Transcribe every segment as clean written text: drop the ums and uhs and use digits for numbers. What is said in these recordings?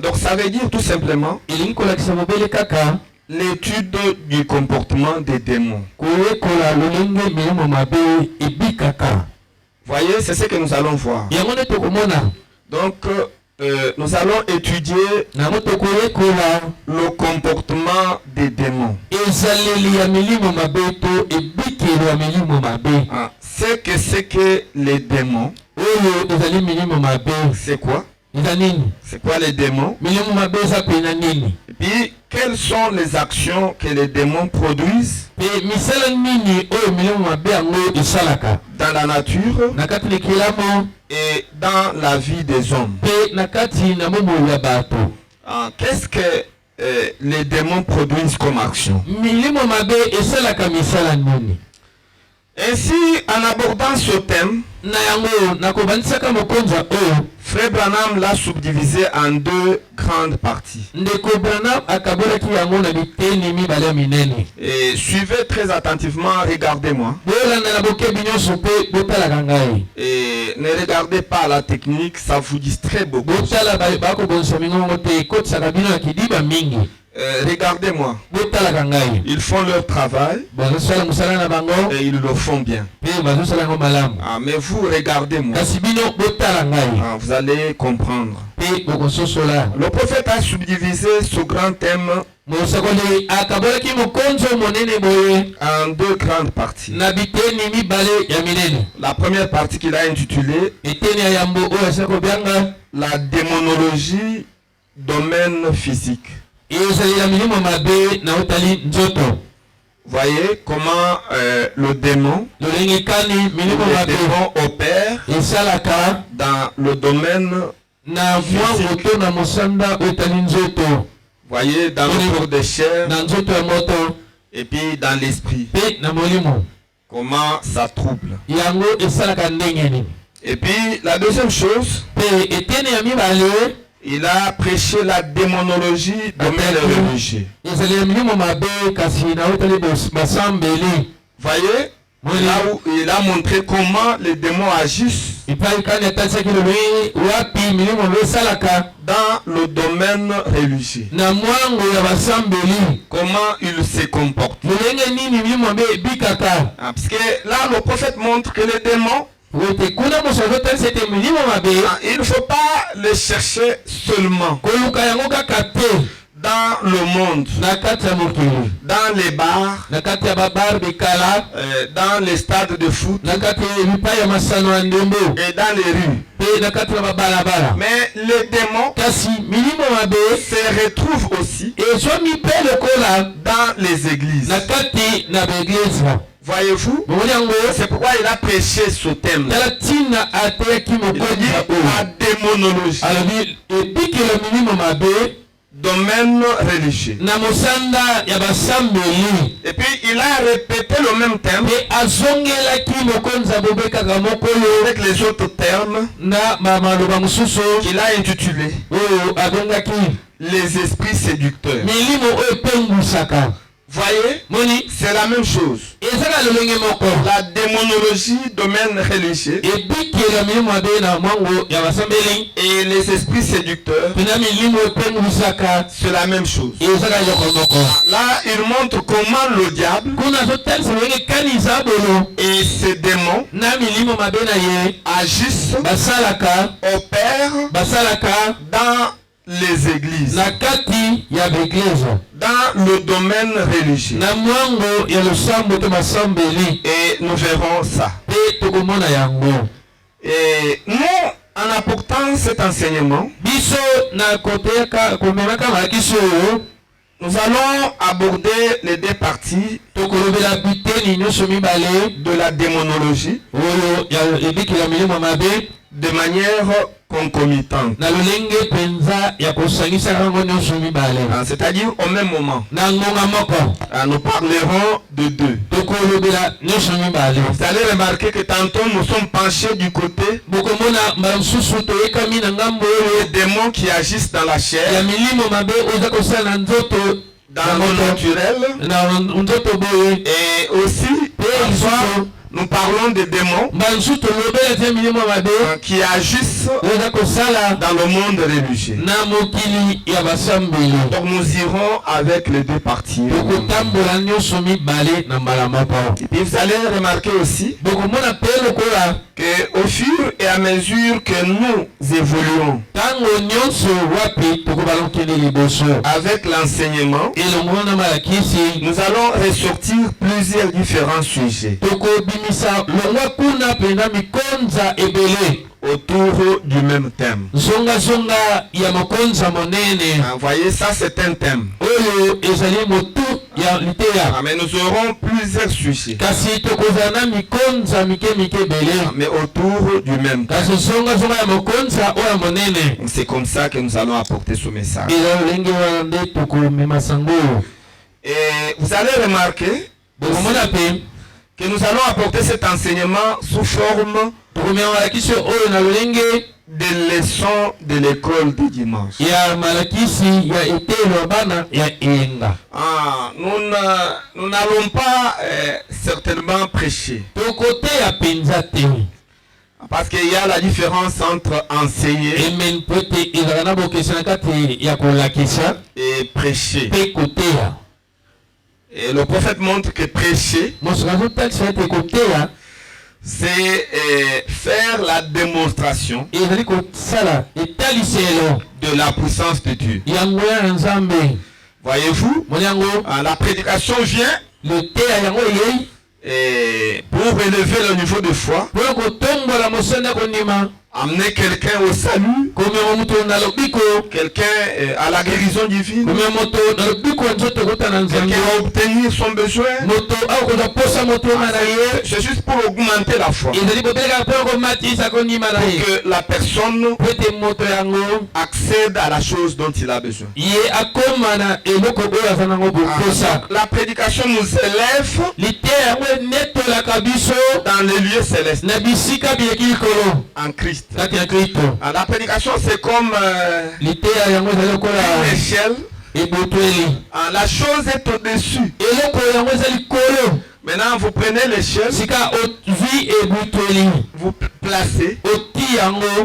Donc ça veut dire tout simplement l'étude du comportement des démons. Voyez, c'est ce que nous allons voir. Donc, nous allons étudier le comportement des démons. C'est que les démons. C'est quoi? C'est quoi les démons? Et puis, quelles sont les actions que les démons produisent dans la nature et dans la vie des hommes? Qu'est-ce que les démons produisent comme action? Ainsi, en abordant ce thème, Frère Branham l'a subdivisé en deux grandes parties. Et suivez très attentivement, regardez-moi. Et ne regardez pas la technique, ça vous distrait beaucoup. Regardez-moi. Ils font leur travail et ils le font bien. Mais vous regardez-moi. Vous allez comprendre. Le prophète a subdivisé ce grand thème en deux grandes parties. La première partie qu'il a intitulée la démonologie, domaine physique. Voyez comment le démon opère dans le domaine physique. Voyez, dans le corps de chair et puis dans l'esprit. Comment ça trouble. Et puis la deuxième chose, il a prêché la démonologie domaine religieux. Voyez, là où il a montré comment les démons agissent dans le domaine religieux. Comment ils se comportent. Parce que là, le prophète montre que les démons, il ne faut pas les chercher seulement dans le monde, dans les bars, dans les stades de foot et dans les rues. Mais les démons se retrouvent aussi dans les églises. Voyez-vous, c'est pourquoi il a prêché ce thème. Il a dit la démonologie, domaine religieux. Et puis il a répété le même thème avec les autres termes qu'il a intitulé les esprits séducteurs. Voyez, c'est la même chose. La démonologie, domaine religieux, et les esprits séducteurs, c'est la même chose. Là, il montre comment le diable et ses démons agissent, opèrent dans les églises, dans le domaine religieux. Et nous verrons ça. Et nous, en apportant cet enseignement, nous allons aborder les deux parties de la démonologie de manière concomitante. C'est-à-dire au même moment. Nous parlerons de deux. Vous allez remarquer que tantôt nous sommes penchés du côté des démons qui agissent dans la chair, dans le naturel, et aussi parfois nous parlons des démons qui agissent dans le monde religieux. Donc nous irons avec les deux parties. Et puis vous allez remarquer aussi qu'au fur et à mesure que nous évoluons avec l'enseignement, nous allons ressortir plusieurs différents sujets autour du même thème. Vous voyez, ça c'est un thème. Mais nous aurons plusieurs sujets. Mais autour du même thème. C'est comme ça que nous allons apporter ce message. Et vous allez remarquer que nous allons apporter cet enseignement sous forme des leçons de l'école du dimanche. Nous n'allons pas certainement prêcher. Parce qu'il y a la différence entre enseigner et prêcher. Et le prophète montre que prêcher, c'est faire la démonstration de la puissance de Dieu. Voyez-vous, la prédication vient pour élever le niveau de foi, amener quelqu'un au salut, quelqu'un à la guérison divine, quelqu'un à obtenir son besoin. C'est juste pour augmenter la foi, pour que la personne accède à la chose dont il a besoin. La prédication nous élève dans les lieux célestes en Christ. La prédication c'est comme une échelle. La chose est au-dessus. Maintenant vous prenez l'échelle, vous placez,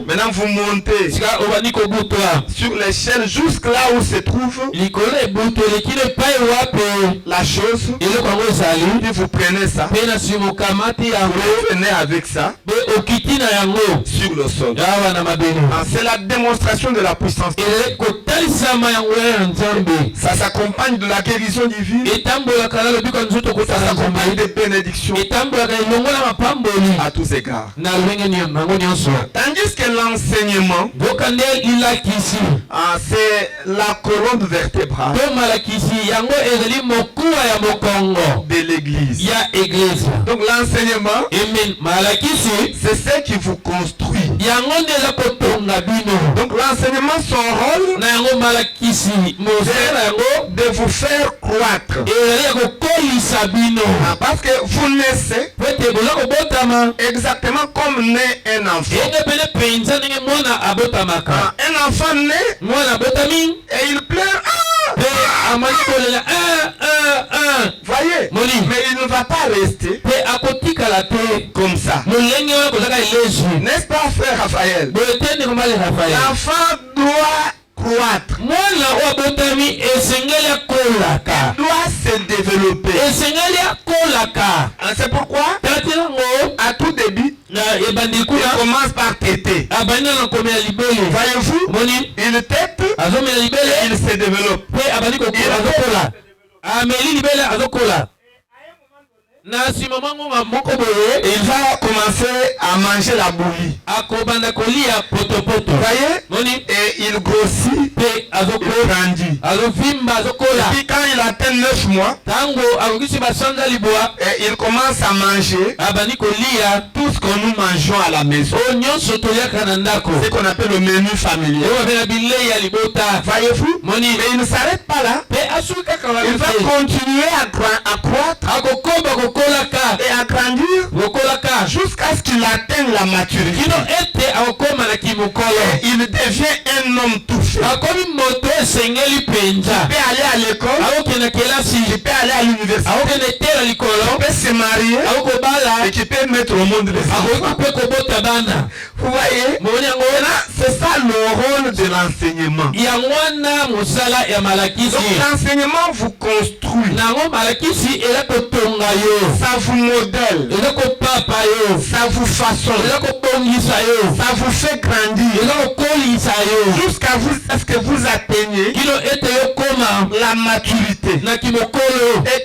maintenant vous montez sur l'échelle jusqu'à là où se trouve la chose, et vous prenez ça, vous venez avec ça sur le sol. C'est la démonstration de la puissance. Ça s'accompagne de la guérison divine, ça s'accompagne des bénédictions à tous égards. Tandis que l'enseignement, c'est la colonne vertébrale de l'église. Donc l'enseignement, c'est ce qui vous construit. Donc l'enseignement, son rôle, de vous faire croître. Parce que vous naissez exactement comme naît un enfant. Un enfant naît et il pleure. Voyez, mais il ne va pas rester comme ça. N'est-ce pas, frère Raphaël? L'enfant doit croître. Il doit se développer. C'est pourquoi à tout début il commence par téter. Voyez-vous, il tète et il se développe. Il va commencer à manger la bouillie. Voyez? Et il grossit, il grandit. Et puis quand il atteint 9 mois, il commence à manger tout ce que nous mangeons à la maison. C'est ce qu'on appelle le menu familial. Voyez-vous? Mais il ne s'arrête pas là. Il va continuer à croître et à grandir jusqu'à ce qu'il atteigne la maturité. Et il devient un homme tout fait. peut aller à l'école, tu peux aller à l'université, tu peux se marier et tu peux mettre au monde les enfants. Vous voyez, c'est ça le rôle de l'enseignement. Donc l'enseignement vous construit, ça vous modèle, ça vous façonne, ça vous fait grandir jusqu'à ce que vous atteigniez la maturité. Et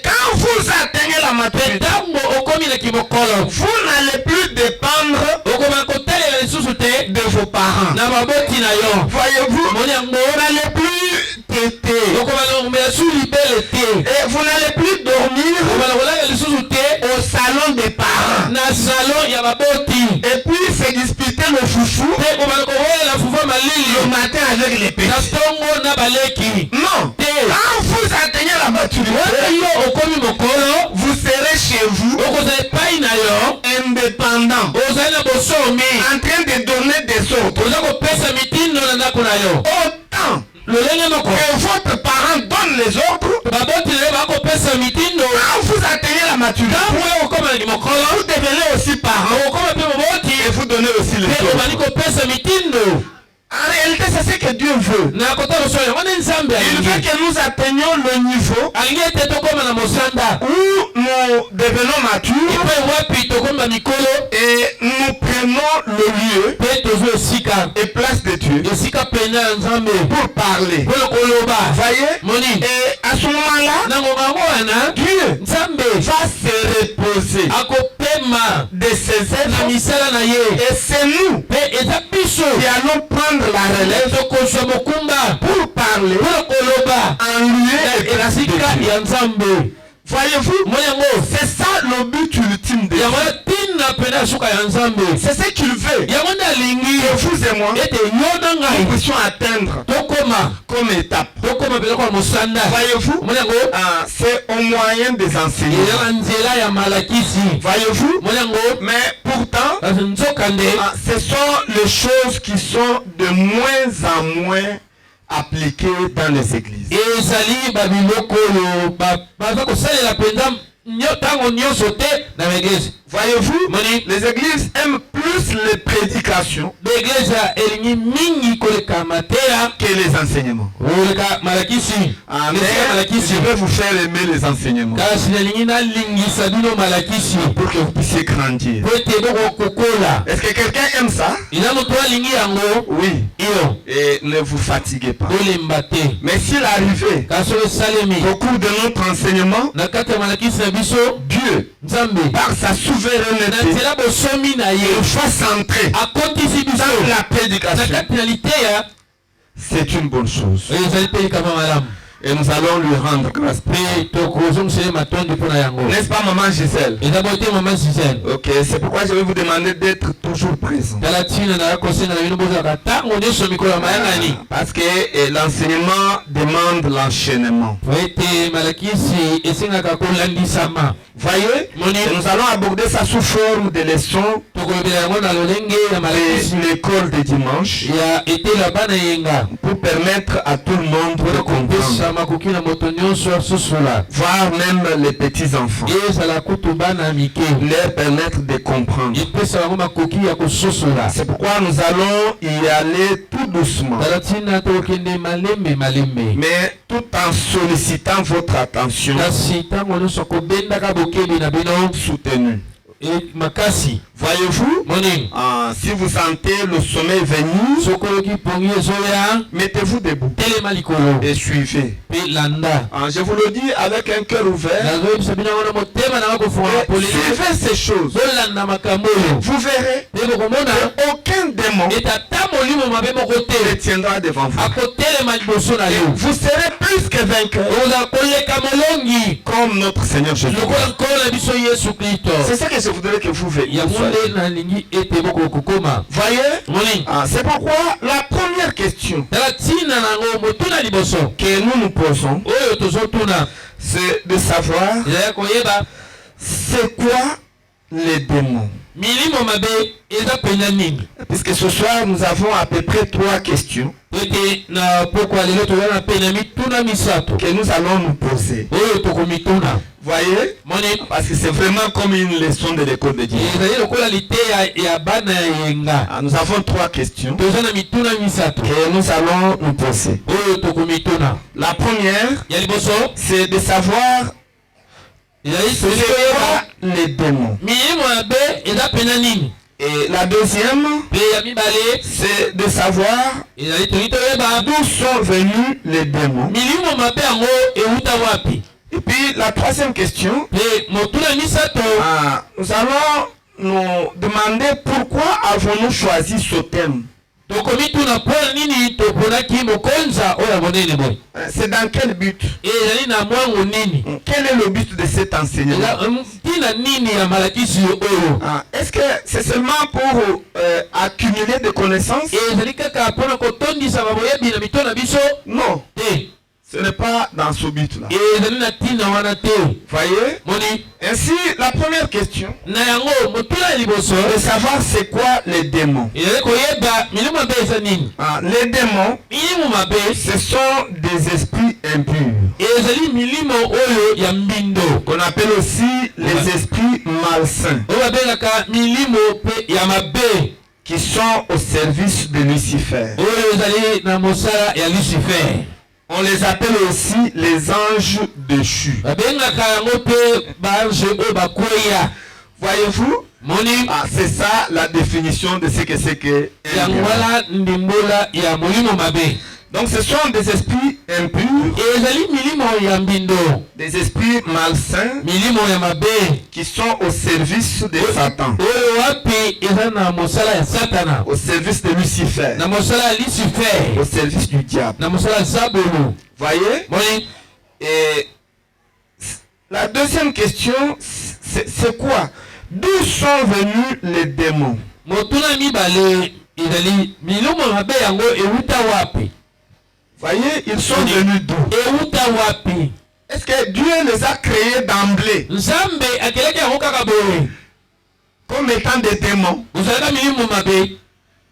quand vous atteignez la maturité, vous n'allez plus dépendre de vos parents. Voyez-vous, vous n'allez plus téter. Et vous n'allez plus dormir au salon des parents. Et puis se disputer le foufou le matin avec les petits. Non. Quand vous atteignez la maturité, vous serez chez vous indépendant, en train de donner des ordres. Autant que votre parent donne les ordres, quand vous atteignez la maturité, vous devenez aussi parent et vous donnez aussi les ordres. En réalité, c'est ce que Dieu veut. Il veut que nous atteignions le niveau où nous devenons matures et nous prenons le lieu et place de Dieu pour parler. Voyez? Et à ce moment-là, Dieu va se reposer de ses œuvres et c'est nous qui allons prendre la relève pour parler en lieu de voyez-vous, c'est ça le but ultime de Dieu. C'est ce qu'il veut. Que vous et moi, nous puissions atteindre comme étape. Voyez-vous, c'est au moyen des enseignements. Voyez-vous, mais pourtant, ce sont les choses qui sont de moins en moins appliquées dans les églises. Voyez-vous, les églises aiment plus les prédications que les enseignements. Je vais vous faire aimer les enseignements pour que vous puissiez grandir. Est-ce que quelqu'un aime ça? Oui. Et ne vous fatiguez pas. Mais s'il arrivait au cours de notre enseignement, Dieu, par sa souveraineté, il fasse entrer dans la prédication, c'est une bonne chose. Et nous allons lui rendre grâce. N'est-ce pas, maman Gisèle? Ok, c'est pourquoi je vais vous demander d'être toujours présent. Parce que l'enseignement demande l'enchaînement. Voyez, nous allons aborder ça sous forme de leçons de l'école de dimanche pour permettre à tout le monde de comprendre. Voir même les petits enfants, leur permettre de comprendre. C'est pourquoi nous allons y aller tout doucement, mais tout en sollicitant votre attention soutenue. Voyez-vous, si vous sentez le sommeil venir, mettez-vous debout et suivez. Je vous le dis avec un cœur ouvert. Suivez ces choses. Vous verrez aucun démon ne tiendra devant vous. Vous serez plus que vainqueur comme notre Seigneur Jésus-Christ. C'est ça que je voudrais que vous soyez. Voyez, c'est pourquoi la première question que nous nous posons, c'est de savoir c'est quoi les démons? Puisque ce soir nous avons à peu près 3 questions que nous allons nous poser. Voyez? Parce que c'est vraiment comme une leçon de l'école de Dieu. Nous avons 3 questions que nous allons nous poser. La première, c'est de savoir les démons. Et la deuxième, c'est de savoir d'où sont venus les démons. Et puis la troisième question, nous allons nous demander pourquoi avons-nous choisi ce thème. C'est dans quel but? Quel est le but de cet enseignement? Est-ce que c'est seulement pour accumuler des connaissances? Non. Ce n'est pas dans ce but-là. Voyez? Ainsi, la première question, de savoir c'est quoi les démons. Les démons, ce sont des esprits impurs. Qu'on appelle aussi les esprits malsains. Qui sont au service de Lucifer. On les appelle aussi les anges déchus. Voyez-vous? C'est ça la définition de ce que c'est que. Donc ce sont des esprits impurs, des esprits malsains qui sont au service de Satan, au service de Lucifer, au service du diable. Voyez? Et la deuxième question, c'est quoi? D'où sont venus les démons? Voyez, ils sont venus d'où? Est-ce que Dieu les a créés d'emblée comme étant des démons?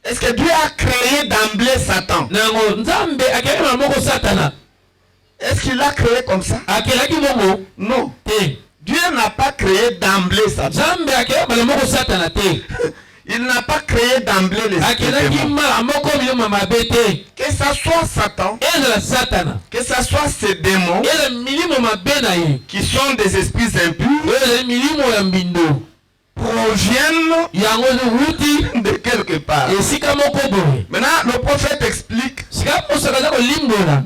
Est-ce que Dieu a créé d'emblée Satan? Est-ce qu'il l'a créé comme ça? Non. Dieu n'a pas créé d'emblée Satan. Il n'a pas créé d'emblée les démons. Que ça soit Satan, que ça soit ces démons qui sont des esprits impurs, proviennent de quelque part. Maintenant, le prophète explique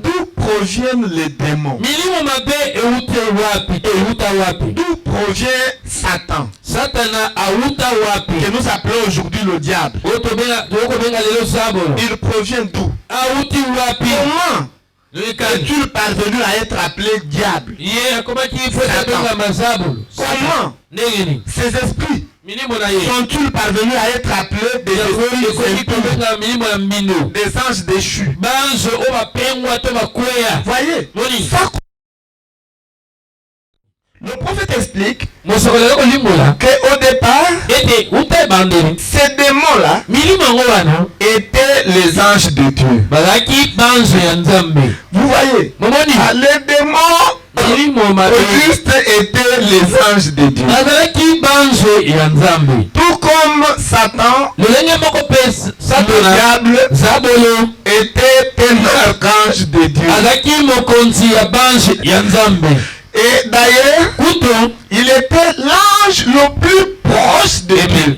d'où proviennent les démons. D'où provient Satan, que nous appelons aujourd'hui le diable. Il provient d'où? Comment est-il parvenu à être appelé diable? Comment ces esprits sont-ils parvenus à être appelés des anges déchus? Voyez, le prophète explique qu'au départ, ces démons-là étaient les anges de Dieu. Vous voyez, les démons Auguste étaient les anges de Dieu. Tout comme Satan, le diable était un archange de Dieu. Et d'ailleurs, il était l'ange le plus proche de Dieu.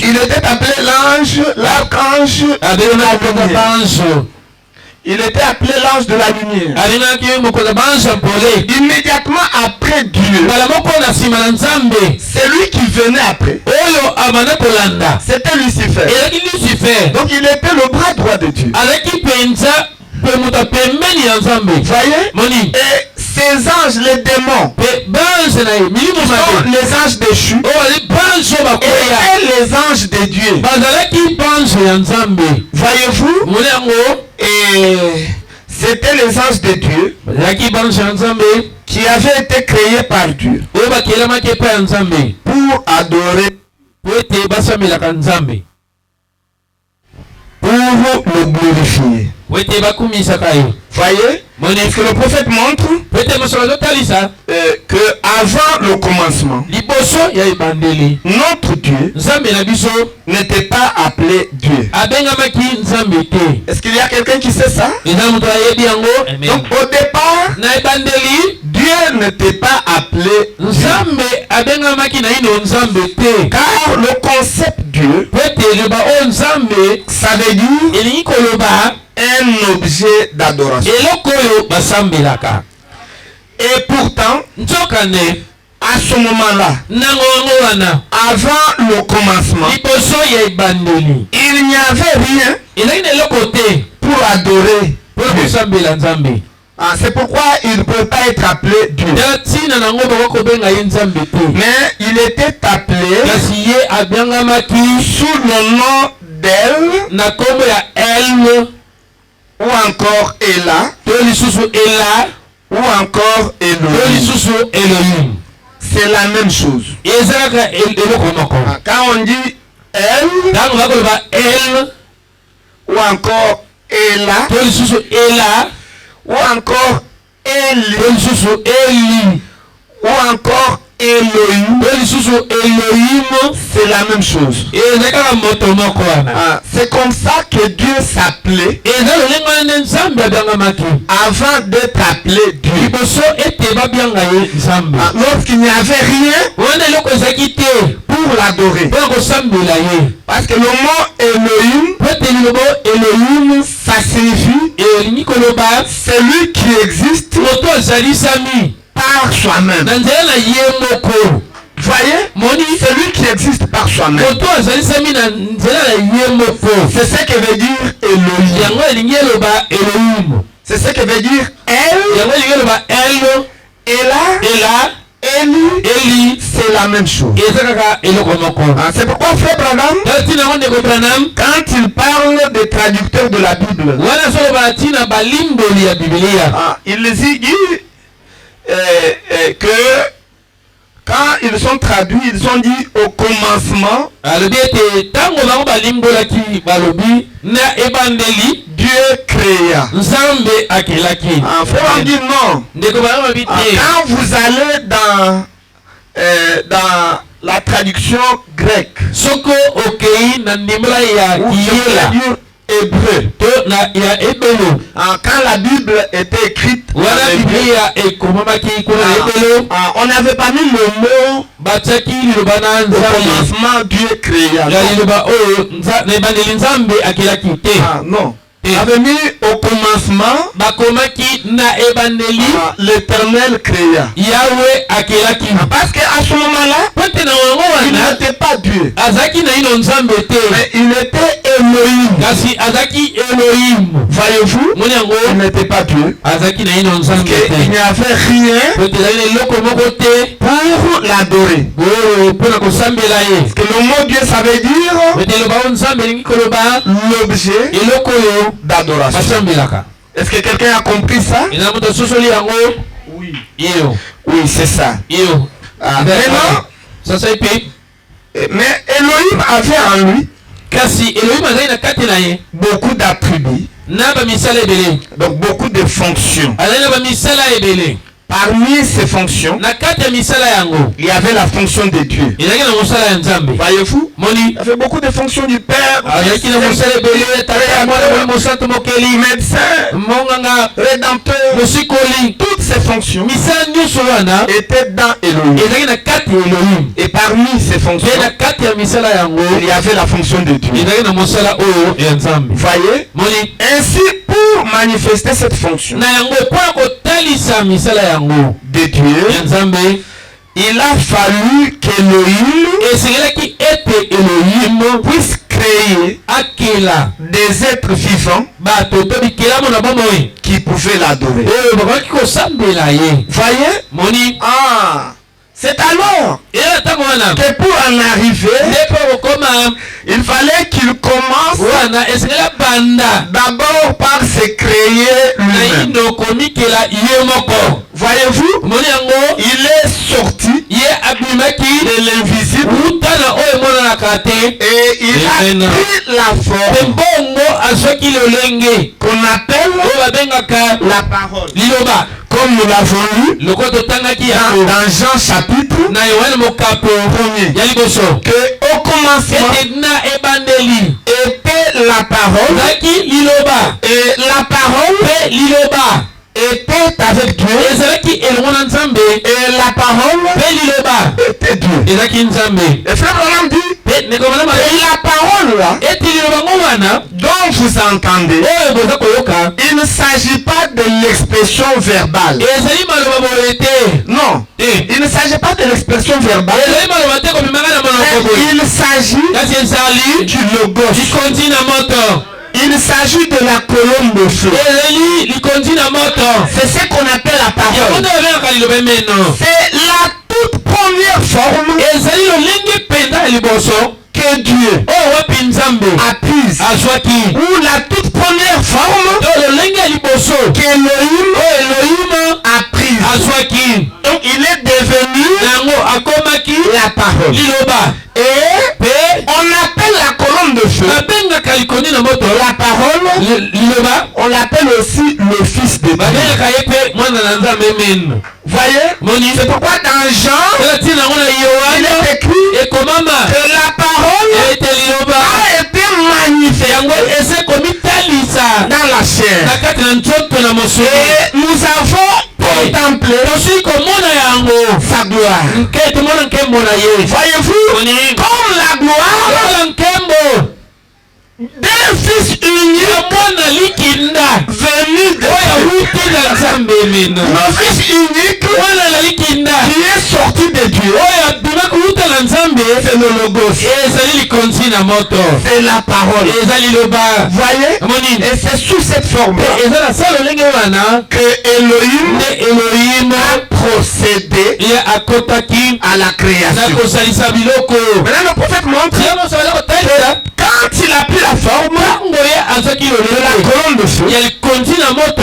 Il était appelé l'ange, l'archange de la lumière. Il était appelé l'ange de la lumière. Immédiatement après Dieu, c'est lui qui venait après. C'était Lucifer. Donc il était le bras droit de Dieu. Voyez? Et ces anges, les démons, les anges déchus, et les anges de Dieu. Voyez-vous? Et c'était les anges de Dieu qui avait été créé par Dieu pour adorer, pour le glorifier. Voyez, ce que le prophète montre, que avant le commencement, notre Dieu n'était pas appelé Dieu. Est-ce qu'il y a quelqu'un qui sait ça? Donc au départ, Dieu n'était pas appelé Dieu. Car le concept Dieu, ça veut dire un objet d'adoration. Et pourtant, à ce moment-là, avant le commencement, il n'y avait rien pour adorer Dieu. C'est pourquoi il ne peut pas être appelé Dieu. Mais il était appelé sous le nom d'El, ou encore Ella, ou encore Elohim. C'est la même chose. Quand on dit El, ou encore Ella, ou encore Eli, ou encore Elohim, c'est la même chose. C'est comme ça que Dieu s'appelait avant d'être appelé Dieu. Lorsqu'il n'y avait rien pour l'adorer. Parce que le mot Elohim, ça signifie celui qui existe par soi-même. Voyez, celui qui existe par soi-même. C'est ce que veut dire Elohim. C'est ce que veut dire El. Ella, Eli, c'est la même chose. C'est pourquoi frère Branham, quand il parle des traducteurs de la Bible, il dit que quand ils sont traduits, ils ont dit au commencement, Dieu créa. Frère, on dit non. Quand vous allez dans la traduction grecque, hébreu. Quand la Bible était écrite, on n'avait pas mis le mot au commencement Dieu créa. Non. Il avait mis au commencement l'Éternel créa. Parce qu'à ce moment-là, il n'était pas Dieu. Mais il était Elohim. Voyez-vous, il n'était pas Dieu. Parce qu'il n'y avait rien pour l'adorer. Parce que le mot Dieu, ça veut dire l'objet d'adoration. Est-ce que quelqu'un a compris ça? Oui. Oui, c'est ça. Maintenant, mais Elohim avait en lui beaucoup d'attributs, donc beaucoup de fonctions. Parmi ces fonctions, il y avait la fonction de Dieu. Voyez-vous, il y avait beaucoup de fonctions du Père, médecin, rédempteur. Toutes ces fonctions étaient dans Elohim. Et parmi ces fonctions, il y avait la fonction de Dieu. Voyez, ainsi pour manifester cette fonction de Dieu, il a fallu qu'Elohim puisse créer des êtres vivants qui pouvaient l'adorer. Voyez? C'est alors que pour en arriver, il fallait qu'il commence d'abord par se créer lui-même. Voyez-vous, il est sorti de l'invisible et il a pris la forme qu'on appelle la parole. Comme nous l'avons lu dans Jean chapitre 1er, que au commencement était la parole et la parole était avec Dieu et la parole était Dieu. Et frère Branham dit, et la parole là dont vous entendez, il ne s'agit pas de l'expression verbale. Non, il ne s'agit pas de l'expression verbale. Il s'agit du logos. Il s'agit de la colonne de feu. C'est ce qu'on appelle la parole. C'est la toute première forme que Dieu a prise. Ou la toute première forme que Elohim a prise. Donc il est devenu la parole. Et on appelle la colonne de feu la parole. On l'appelle aussi le fils de Dieu. Voyez, c'est pourquoi dans Jean il est écrit que la parole a été manifestée dans la chair. Et nous avons contemplé sa gloire. Voyez-vous, comme la gloire d'un fils unique venu de le fils unique qui est sorti de Dieu, c'est le logos, c'est la parole. Voyez, et c'est sous cette forme que Elohim a procédé à la création. Maintenant le prophète montre que quand il a pris la forme de la colonne de feu,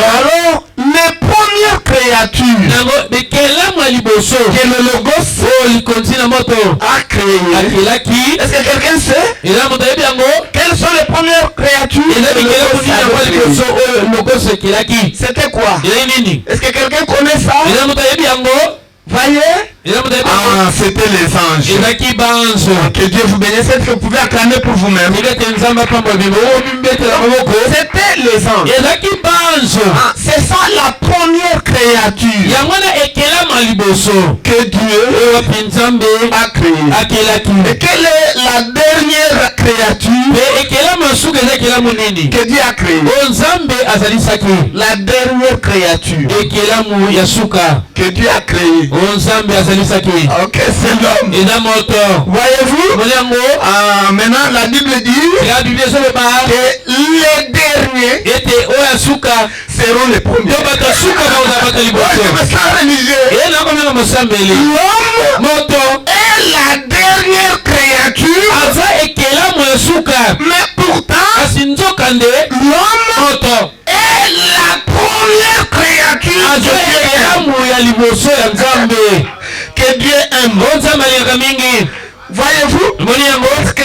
alors les premières créatures que le logos a créé. Est-ce que quelqu'un sait quelles sont les premières créatures que le logos a créées? C'était quoi? Est-ce que quelqu'un connaît ça? Voyez? C'était les anges. Que Dieu vous bénisse. Est-ce que vous pouvez acclamer pour vous-même? C'était les anges. C'est ça la première créature que Dieu a créée. Et quelle est la dernière créature que Dieu a créée? La dernière créature que Dieu a créée. Ok, c'est l'homme. Voyez-vous? Maintenant la Bible dit que les derniers seront les premiers. L'homme est la dernière créature, mais pourtant l'homme est la première créature que Dieu aime. Voyez-vous? Parce que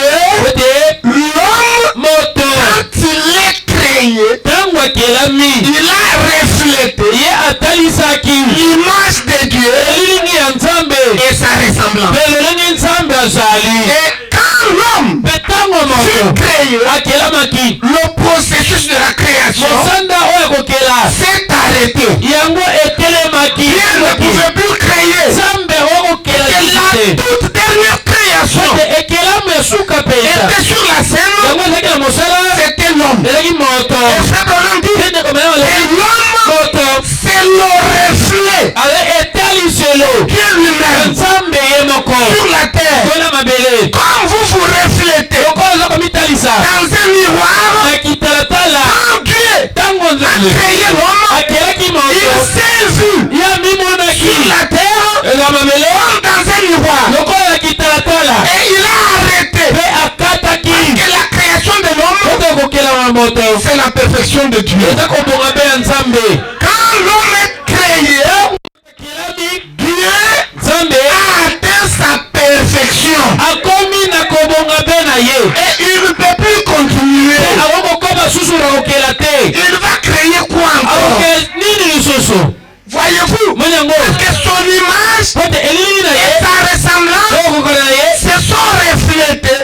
l'homme, quand il est créé, il a reflété l'image de Dieu et sa ressemblance. Et quand l'homme fut créé, le processus de la création s'est arrêté. Dieu ne pouvait plus créer. Et la toute dernière création était sur la scène. C'était l'homme. Et frère Branham dit, et l'homme, c'est le reflet Dieu lui-même sur la terre. Quand vous vous reflétez dans un miroir, quand Dieu a créé l'homme, il s'est vu sur la terre comme dans un miroir. Et il a arrêté que la création de l'homme c'est la perfection de Dieu. Quand l'homme est créé, Dieu a atteint sa perfection. Et il ne peut plus continuer. Il va créer quoi encore? Voyez-vous, que son image et sa ressemblance se sont reflétées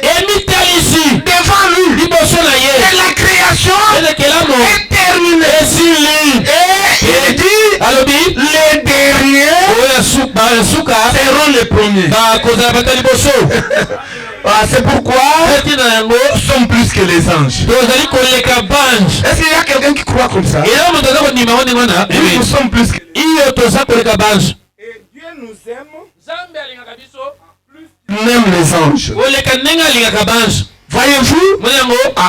devant lui. Et la création est terminée. Et il dit, les derniers seront les premiers. C'est pourquoi nous sommes plus que les anges. Est-ce qu'il y a quelqu'un qui croit comme ça? Nous sommes plus que les anges. Et Dieu nous aime plus même les anges. Voyez-vous?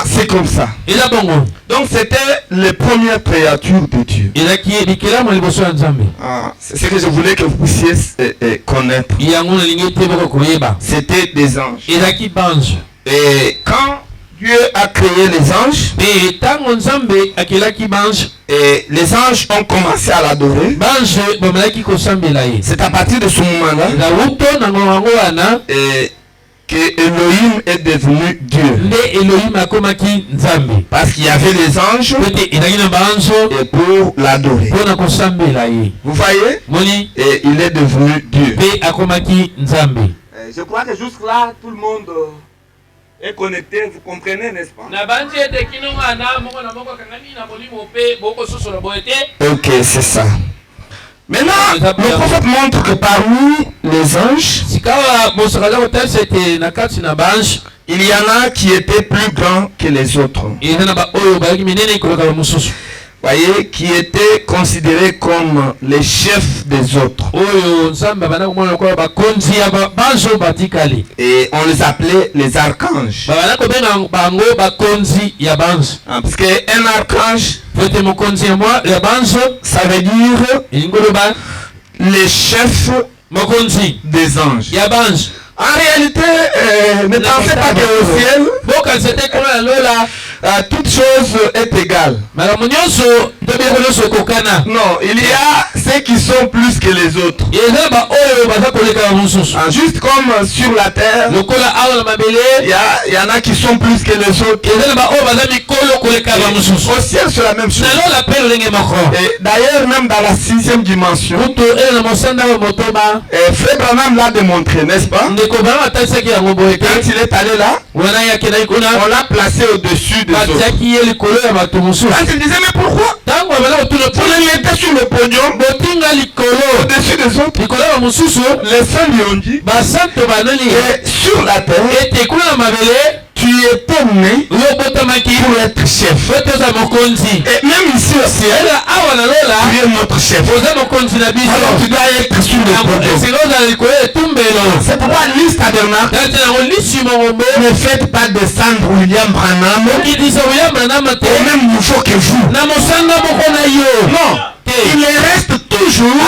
C'est comme ça. Donc c'était les premières créatures de Dieu. C'est ce que je voulais que vous puissiez connaître. C'était des anges. Et quand Dieu a créé les anges, et les anges ont commencé à l'adorer, c'est à partir de ce moment-là que Elohim est devenu Dieu. Parce qu'il y avait les anges et pour l'adorer. Vous voyez? Et il est devenu Dieu. Je crois que jusque-là, tout le monde est connecté, vous comprenez, n'est-ce pas? Ok, c'est ça. Maintenant, le prophète montre que parmi les anges, il y en a qui étaient plus grands que les autres. Voyez, qui étaient considérés comme les chefs des autres. Et on les appelait les archanges. Parce qu'un archange, ça veut dire les chefs des anges. En réalité, ne pensez pas qu'au ciel, toute chose est égale. Non, il y a ceux qui sont plus que les autres. Juste comme sur la terre, il y en a qui sont plus que les autres. Au ciel, c'est la même chose. Et d'ailleurs, même dans la 6e dimension, Frère Branham l'a démontré, n'est-ce pas? Quand il est allé là, on l'a placé au-dessus des autres. Quand il disait, mais pourquoi? Pour le mettre sur le podium, au-dessus des autres, les saints lui ont dit, sur la terre, tu étais né pour être chef. Et même ici au ciel, tu es notre chef. Alors tu dois être sur le podium. C'est pourquoi Lise Tabernacle, ne faites pas descendre William Branham au même niveau que vous. Non. Il reste toujours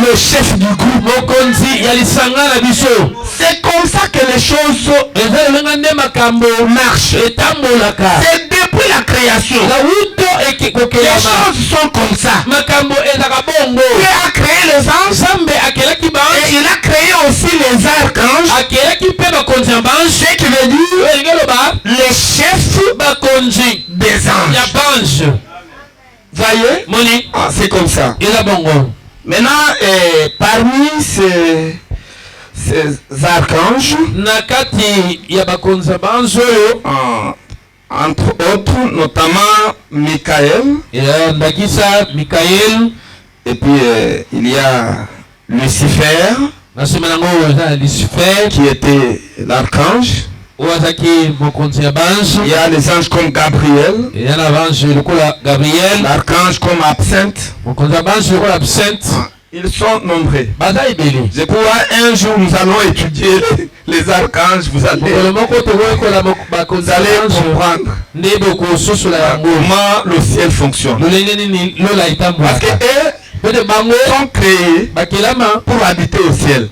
le chef du groupe. C'est comme ça que les choses marchent. C'est depuis la création. Les choses sont comme ça. Dieu a créé les anges et il a créé aussi les archanges. Ce qui veut dire les chefs des anges. Voyez? C'est comme ça. Maintenant, parmi ces archanges, entre autres, notamment Michael. Et puis il y a Lucifer, qui était l'archange. Il y a les anges comme Gabriel, l'archange comme Absinthe. Ils sont nombreux. Je crois un jour nous allons étudier les archanges. Vous allez comprendre comment le ciel fonctionne. Parce que eux sont créés pour habiter au ciel.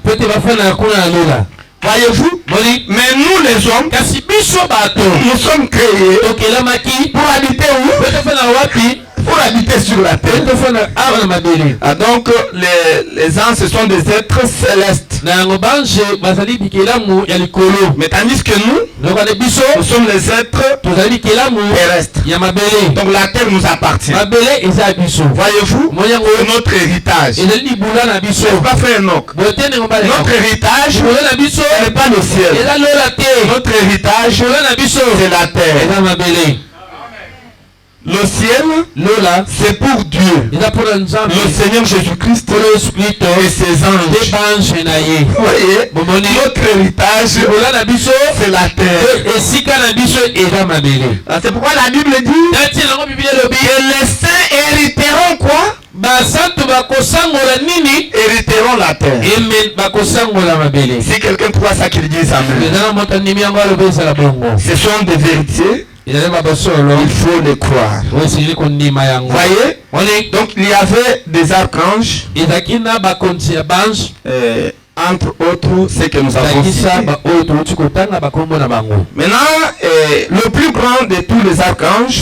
Voyez-vous? Mais nous les hommes, nous sommes créés pour habiter où? Pour habiter sur la terre. Ah, donc les anges, ce sont des êtres célestes. Mais tandis que nous sommes les êtres terrestres. Donc la terre nous appartient. Voyez-vous, notre héritage. C'est pas frère Enoch. Notre héritage n'est pas le ciel. Notre héritage, c'est la terre. Le ciel, c'est pour Dieu. Le Seigneur Jésus-Christ et ses anges. Vous voyez, notre héritage, c'est la terre. C'est pourquoi la Bible dit que les saints hériteront quoi? Hériteront la terre. Si quelqu'un croit ça, qu'il dise amen. Ce sont des vérités. Il faut les croire. Voyez? Donc il y avait des archanges. Entre autres, c'est que nous avons cité. Maintenant, le plus grand de tous les archanges,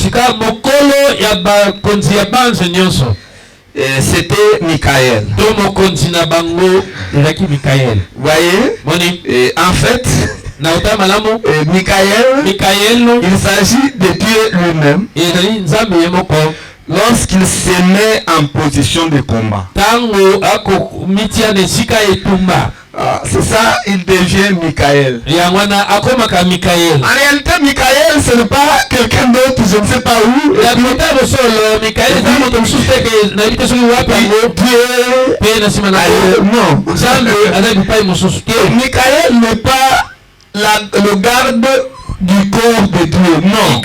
c'était Michael. Voyez? En fait, Michael, il s'agit de Dieu lui-même lorsqu'il se met en position de combat. C'est ça, il devient Michael. En réalité, Michael, ce n'est pas quelqu'un d'autre, je ne sais pas où. Non. Michael n'est pas le garde du corps de Dieu. Non.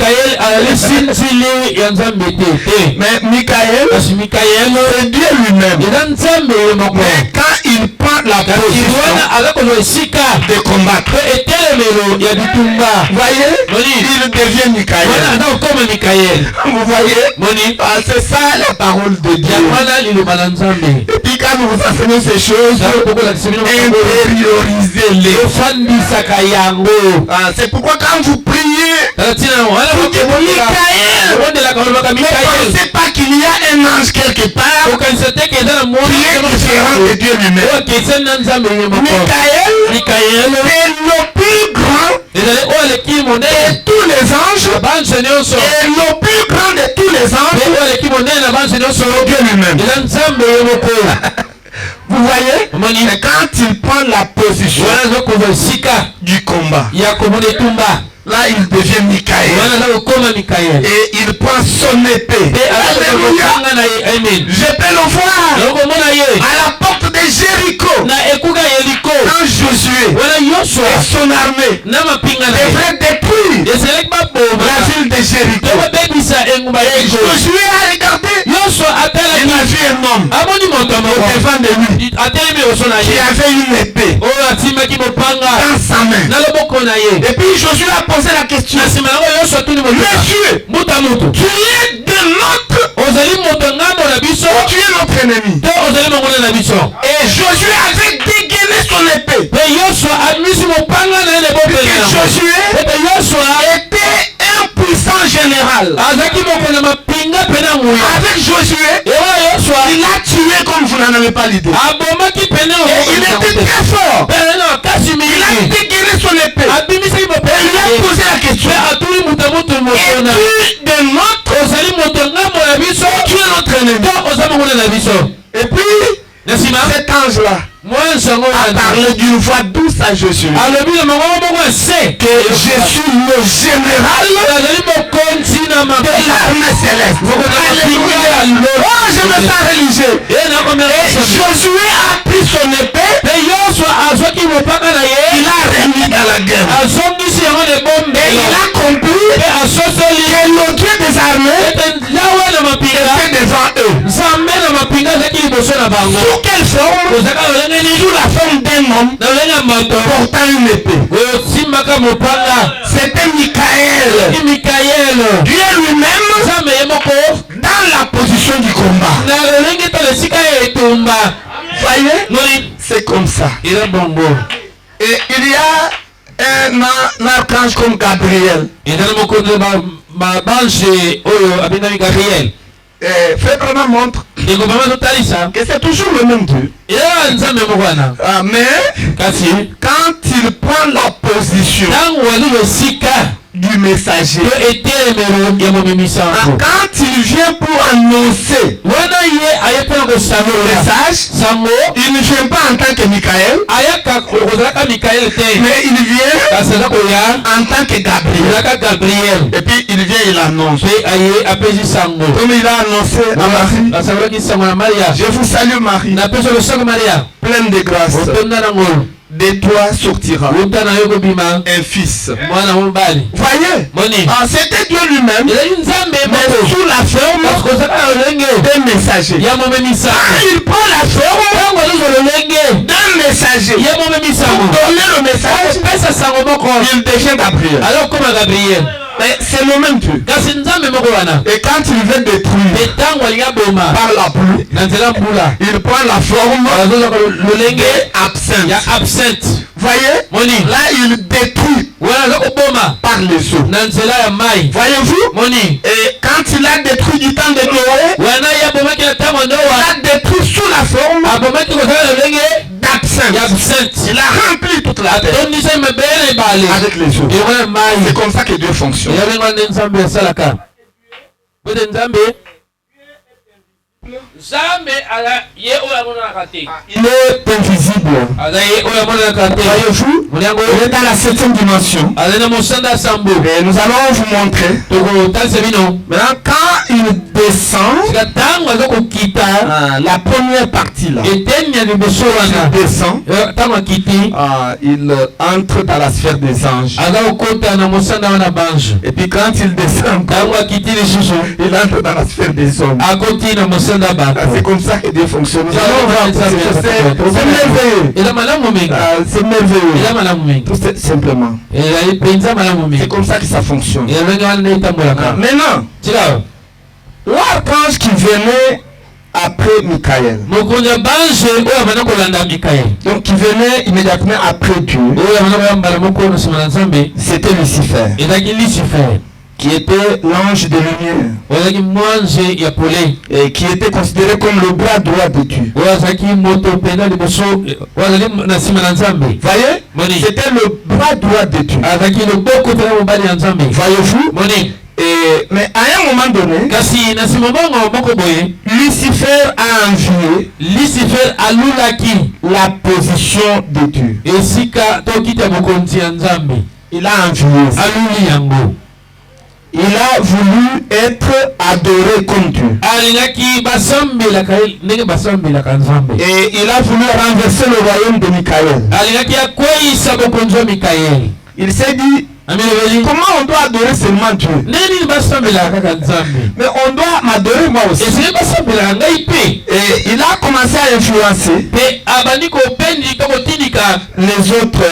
Mais Michael, c'est Dieu lui-même. Mais quand il prend la position de combattre, voyez, il devient Michael. Vous voyez, c'est ça la parole de Dieu. Et puis quand nous vous enseignons ces choses, intériorisez-les. C'est pourquoi quand vous priez, vous dites Michael. Ne pensez pas qu'il y a un ange quelque part qui est différent de Dieu lui-même. Michael est le plus grand de tous les anges. Et le plus grand de tous les anges, c'est Dieu lui-même. Vous voyez, et quand il prend la position du combat, là il devient Michael. Et il prend son épée. Alléluia. Je peux le voir à la porte de Jéricho. Quand Josué et son armée devraient détruire la ville de Jéricho. Et Josué a regardé. Il a vu un homme devant de lui qui avait une épée dans sa main. Et puis Josué a posé la question. Monsieur, tu es de notre ou tu es notre ennemi? Et Josué avait dégainé son épée. Et Josué était un puissant général. Avec Josué, il a tué comme vous n'en avez pas l'idée. Et il était très fort. Il a dégainé son épée. Et il a posé la question. Es-tu de notre tu es notre ennemi? Et puis cet ange-là a parlé d'une voix douce à Josué. Que je suis le général de l'armée céleste. Alléluia. Oh, je me sens religieux. Et Josué a pris son épée. Il a remis dans la guerre. Et il a compris que le Dieu des armées était devant eux. Sous quelle forme? Sous la forme d'un homme portant une épée. C'était Michael. Dieu lui-même dans la position du combat. Voyez, c'est comme ça. Et Et il y a un archange comme Gabriel. Frère Branham montre que c'est toujours le même Dieu. Mais quand il prend la position du messager, quand il vient pour annoncer le message, il ne vient pas en tant que Michael, mais il vient en tant que Gabriel. Et puis il vient, il annonce. Comme il a annoncé à Marie, je vous salue Marie, pleine de grâce. De toi sortira un fils. Voyez, c'était Dieu lui-même, mais sous la forme d'un messager. Il prend la forme d'un messager pour donner le message. Il devient Gabriel. Alors comment Gabriel? Mais c'est le même Dieu. Et quand il veut détruire par la pluie, il prend la forme absinthe. Voyez, là il détruit par les eaux. Voyez-vous? Et quand il a détruit du temps de Noé, il a détruit sous la forme d'absinthe. Il a rempli toute la terre avec les eaux. C'est comme ça que Dieu fonctionne. Il est invisible. Voyez-vous, il est dans la 7e dimension. Et nous allons vous montrer. Maintenant, quand il descend, la première partie là, il descend, il entre dans la sphère des anges. Et puis quand il descend, il entre dans la sphère des hommes. C'est comme ça que Dieu fonctionne. C'est merveilleux. C'est merveilleux. Tout simplement. C'est comme ça que ça fonctionne. Maintenant, l'archange qui venait après Michael. Donc qui venait immédiatement après Dieu. C'était Lucifer. Qui était l'ange de lumière et qui était considéré comme le bras droit de Dieu. Voyez, c'était le bras droit de Dieu. Voyez-vous? Mais à un moment donné, Lucifer a envié la position de Dieu. Il a envié. Il a voulu être adoré comme Dieu. Et il a voulu renverser le royaume de Michael. Il s'est dit, comment on doit adorer seulement Dieu? Mais on doit m'adorer moi aussi. Et il a commencé à influencer les autres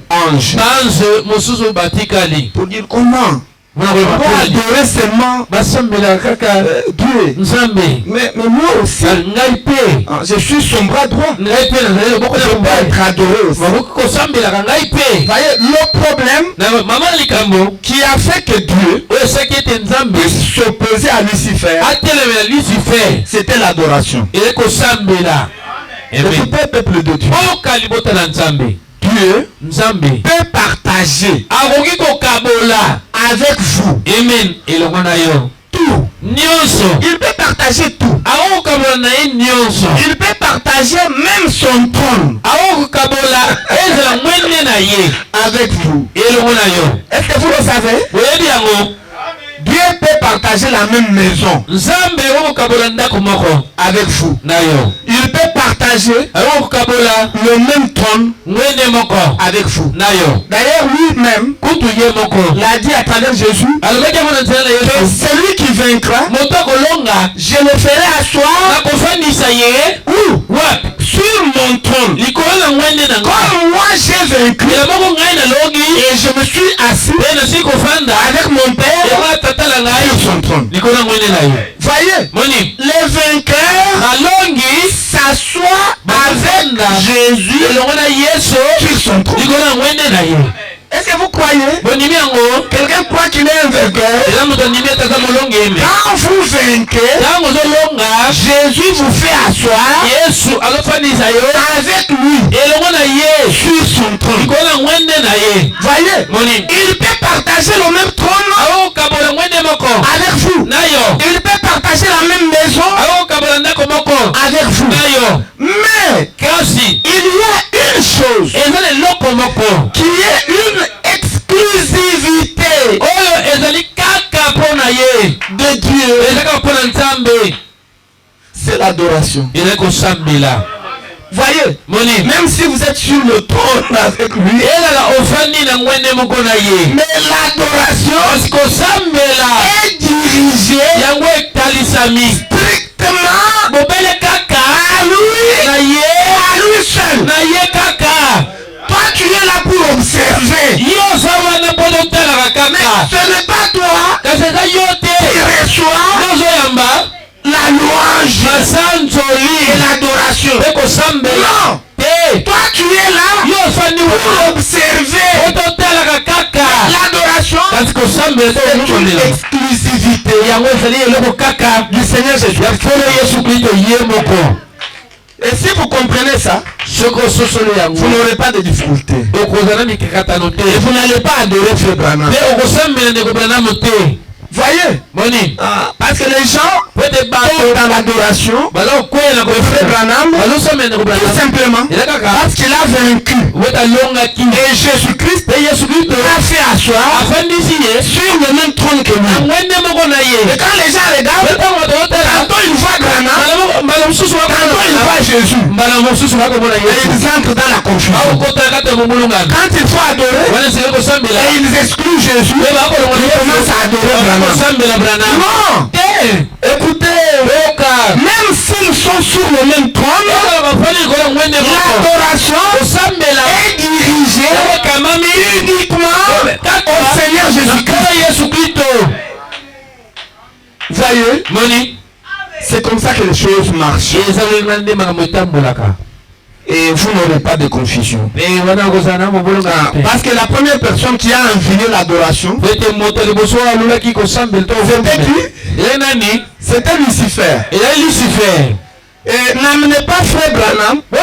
anges pour dire comment on doit adorer seulement Dieu. Mais moi aussi, je suis son bras droit. Je peux être adoré aussi. Voyez, le problème qui a fait que Dieu puisse s'opposer à Lucifer, c'était l'adoration. Le peuple de Dieu. Dieu peut partager avec vous. Amen. Tout. Il peut partager tout. Il peut partager même son trône avec vous. Est-ce que vous le savez? Dieu peut partager la même maison avec vous. Il peut partager le même trône avec vous. D'ailleurs, lui-même l'a dit à travers Jésus que celui qui vaincra, je le ferai asseoir sur mon trône. Comme moi j'ai vaincu et je me suis assis avec mon Père sur son trône. Voyez, les vainqueurs s'assoient avec Jésus sur son trône. Est-ce que vous croyez? Quelqu'un croit qu'il est un vainqueur. Quand vous vainquez, Jésus vous fait asseoir avec lui sur son trône. Voyez, il peut partager le même trône avec vous. Il peut partager la même maison avec vous. Mais il y a une chose qui est une exclusivité de Dieu. C'est l'adoration. Voyez, même si vous êtes sur le trône avec lui, mais l'adoration est dirigée strictement à lui seul. Toi tu es là pour observer. Mais ce n'est pas toi qui reçois la louange et l'adoration. Non. Toi tu es là pour observer l'adoration. C'est une exclusivité du Seigneur Jésus. Et si vous comprenez ça, vous n'aurez pas de difficulté. Et vous n'allez pas adorer Frère Branham. Voyez, parce que les gens tombent dans l'adoration de Frère Branham tout simplement parce qu'il a vaincu. Et Jésus-Christ l'a fait asseoir sur le même trône que lui. Et quand les gens regardent, tantôt ils voient Branham, tantôt ils voient Jésus. Et ils entrent dans la confusion. Quand il faut adorer, et ils excluent Jésus, ils commencent à adorer Branham. Non. Écoutez, même s'ils sont sur le même trône, l'adoration est dirigée uniquement au Seigneur Jésus-Christ. Voyez, c'est comme ça que les choses marchent. Et vous n'aurez pas de confusion. Parce que la première personne qui a envié l'adoration, c'était Lucifer. Et n'amenez pas Frère Branham à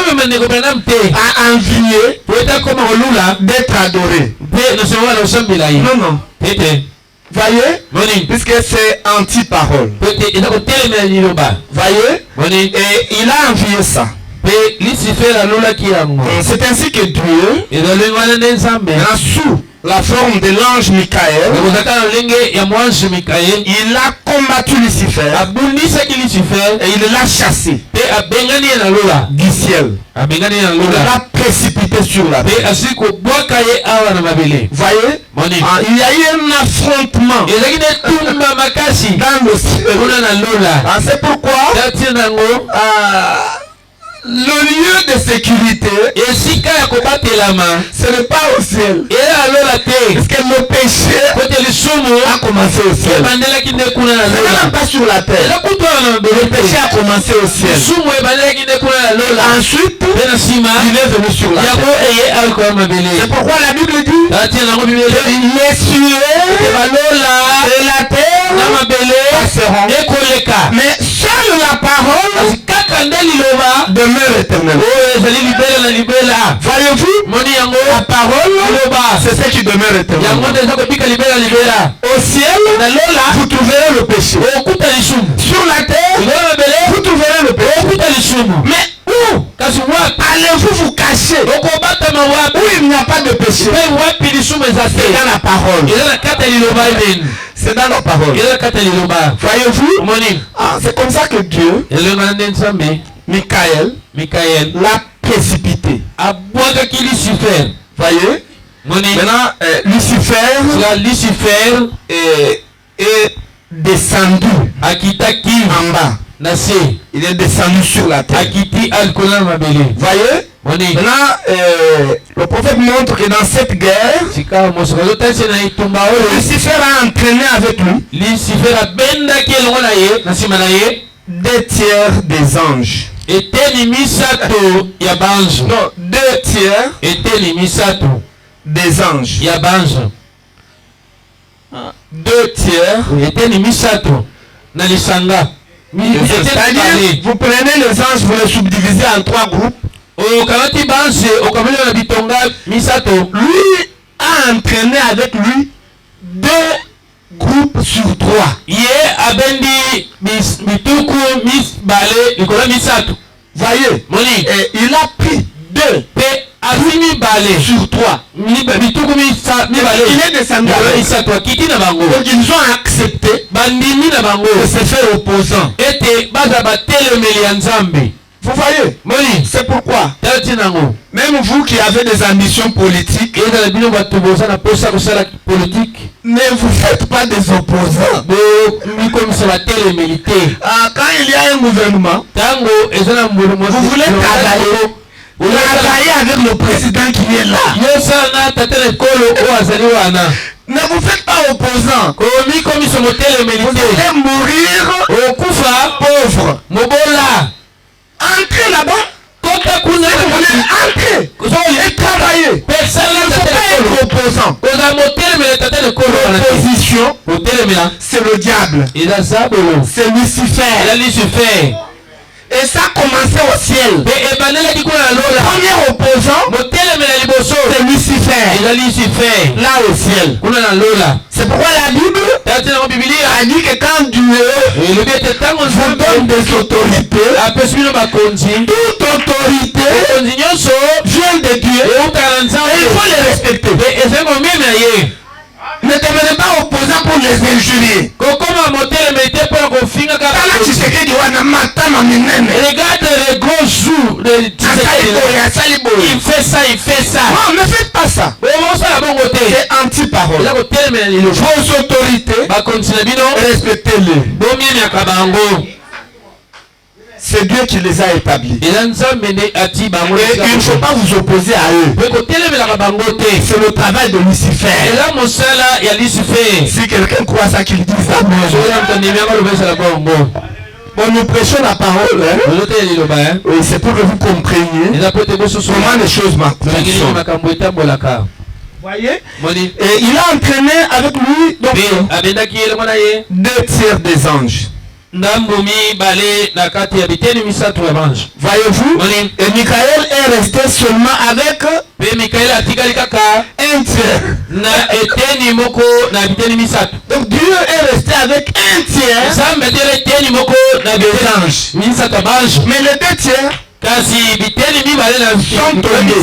envier d'être adoré. Non, non. Voyez, puisque c'est anti-parole. Voyez, et il a envié ça. C'est ainsi que Dieu, sous la forme de l'ange Michael, il a combattu Lucifer et il l'a chassé du ciel. Il l'a précipité sur la terre. Voyez, il y a eu un affrontement dans le ciel. C'est pourquoi le lieu de sécurité, ce n'est pas au ciel. Parce que le péché a commencé au ciel. Ce n'est même pas sur la terre. Le péché a commencé au ciel. Ensuite, il est venu sur la terre. C'est pourquoi la Bible dit les cieux et la terre passeront. Mais seule la parole demeure éternelle. Voyez-vous, la parole, c'est ce qui demeure éternellement. Au ciel, vous trouverez le péché. Sur la terre, vous trouverez le péché. Mais où allez-vous vous cacher? Où il n'y a pas de péché? C'est dans la parole. C'est dans la parole. Voyez-vous, c'est comme ça que Dieu, Michael, l'a précipité. Voyez, maintenant Lucifer est descendu en bas. Il est descendu sur la terre. Voyez, maintenant le prophète montre que dans cette guerre, Lucifer a entraîné avec lui 2 tiers des anges. eteni misato ya banjo. Non, 2 tiers eteni misato des anges. ya banjo. 2 tiers eteni misato na lisanga. C'est-à-dire, vous prenez les anges, vous les subdivisez en 3 groupes. Okamati banjo okameli na bitonga misato. Lui a entraîné avec lui 2 groupes sur 3. Ye abendi bituku misbale likolo misato. Voyez, et il a pris 2 azimi bale sur 3. bituku mibale. Il est descendu. Donc ils ont accepté bandimi na bango de se faire opposant. Ete baza batelemeli ya Nzambe. Vous voyez, c'est pourquoi même vous qui avez des ambitions politiques, ne vous faites pas des opposants. Quand il y a un gouvernement, vous voulez travailler avec le président qui est là. Ne vous faites pas opposant. Vous allez mourir pauvre. Entrez là-bas. Vous voulez entrer et travailler. Il ne faut pas être opposant. L'opposition, c'est le diable. C'est Lucifer. Et ça a commencé au ciel. Le premier opposant, c'est Lucifer. Là au ciel. C'est pourquoi la Bible a dit que quand Dieu vous donne des autorités, toute autorité vient de Dieu et il faut les respecter. Ne devenez pas opposant pour les injurier. Regarde le gros jour de il fait ça. Non, ne faites pas ça. C'est anti-parole. Vos autorités, respectez-les. C'est Dieu qui les a établis. Et il ne faut pas vous opposer à eux. C'est le travail de Lucifer. Si quelqu'un croit ça, qu'il dise ça. Bon, nous prêchons la parole. Oui, c'est pour que vous compreniez comment les choses marchent. Voyez? Et il a entraîné avec lui donc, 2 tiers des anges. Voyez-vous? Et Michael est resté seulement avec un tiers. Donc Dieu est resté avec un tiers des anges. Mais les 2 tiers sont tombés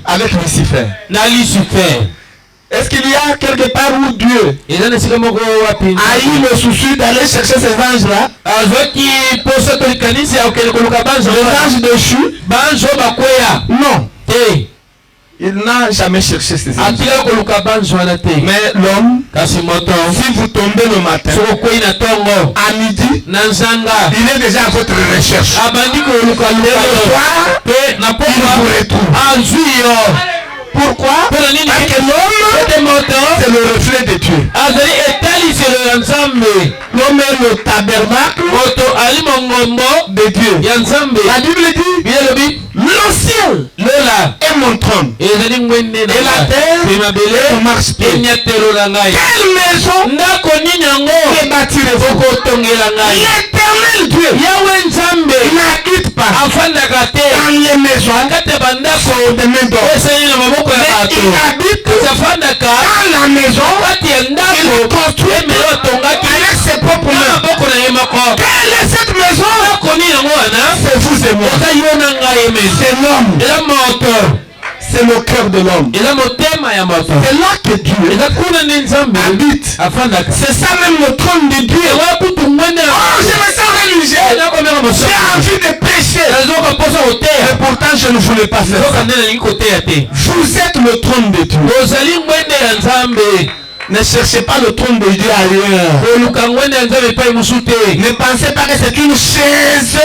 avec Lucifer. Est-ce qu'il y a quelque part où Dieu a eu le souci d'aller chercher ces anges-là? Les anges déchus? Non. Il n'a jamais cherché ces anges. Mais l'homme, si vous tombez le matin, à midi, il est déjà à votre recherche. Et le soir, il vous retrouve. Pourquoi? Parce que l'homme, c'est le reflet de Dieu. L'homme est le tabernacle de Dieu. La Bible dit, le ciel est mon trône. Et la terre est ma marche. Quelle maison que bâtirez-vous? L'éternel Dieu n'habite pas dans les maisons de main d'or. Mais il habite dans la maison. Il construit avec ses propres mains. Quelle est cette maison? C'est vous et moi. C'est l'homme. C'est le cœur de l'homme. C'est là que Dieu habite. C'est ça même le trône de Dieu. Oh, je me sens religieux. J'ai envie de pécher. Et pourtant je ne voulais pas faire ça. Vous êtes le trône de Dieu. Ne cherchez pas le trône de Dieu ailleurs. Ne pensez pas que c'est une chaise,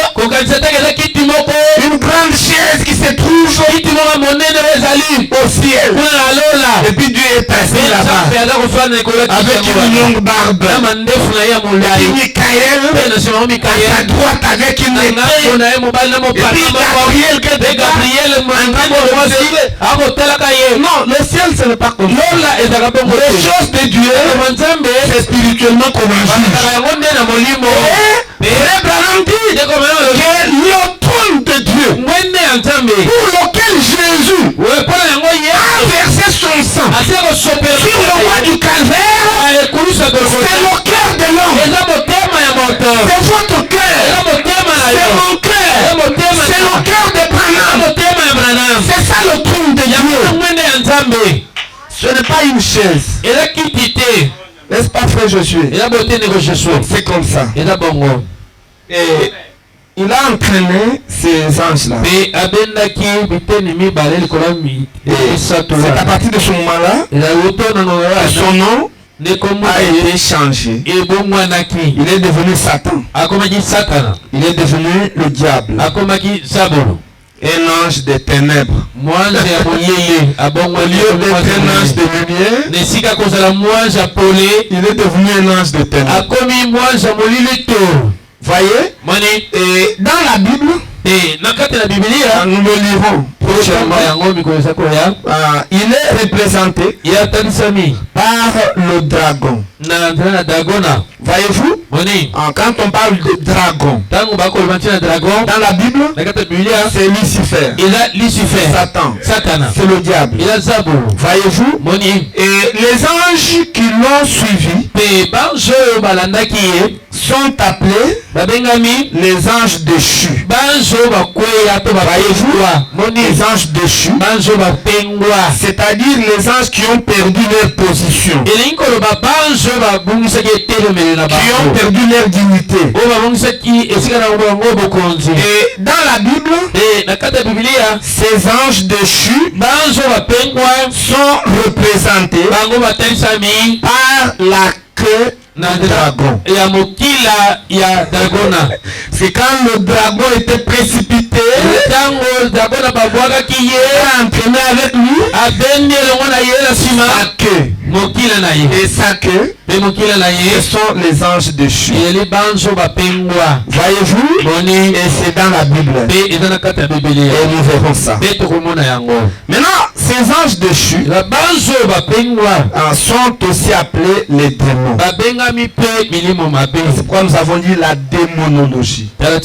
une grande chaise qui se trouve au ciel. Et puis Dieu est passé là-bas avec une longue barbe. Et Michael à sa droite avec une épée. Et puis Gabriel non, le ciel ce n'est pas comme ça. Les choses de Dieu c'est spirituellement qu'on en juge. Et Abraham dit que le trône de Dieu pour lequel Jésus a versé son sang sur le roi du calvaire, c'est le cœur de l'homme. C'est votre cœur. C'est mon cœur. C'est le cœur de Branham. C'est ça le trône de Dieu. Ce n'est pas une chaise. N'est-ce pas, frère Josué? C'est comme ça. Et il a entraîné ces anges-là. C'est à partir de ce moment-là que son nom a été changé. Il est devenu Satan. Il est devenu le diable. Un ange des ténèbres. Au lieu d'être un ange de lumière, il est devenu un ange de ténèbres. Voyez? Et dans la Bible, nous le lirons prochainement. Il est représenté par le dragon. Voyez-vous? Quand on parle de dragon, dans la Bible, c'est Lucifer. Satan. C'est le diable. Voyez-vous? Et les anges qui l'ont suivi sont appelés les anges déchus. Voyez-vous? Les anges déchus, c'est-à-dire les anges qui ont perdu leur position, qui ont perdu leur dignité. Et dans la Bible, ces anges déchus sont représentés par la queue du dragon. C'est quand le dragon était précipité, entraîné avec lui et sa queue, ce sont les anges déchus. Voyez-vous? Et c'est dans la Bible. Et nous verrons ça. Maintenant, ces anges déchus sont aussi appelés les démons. C'est pourquoi nous avons dit la démonologie. Donc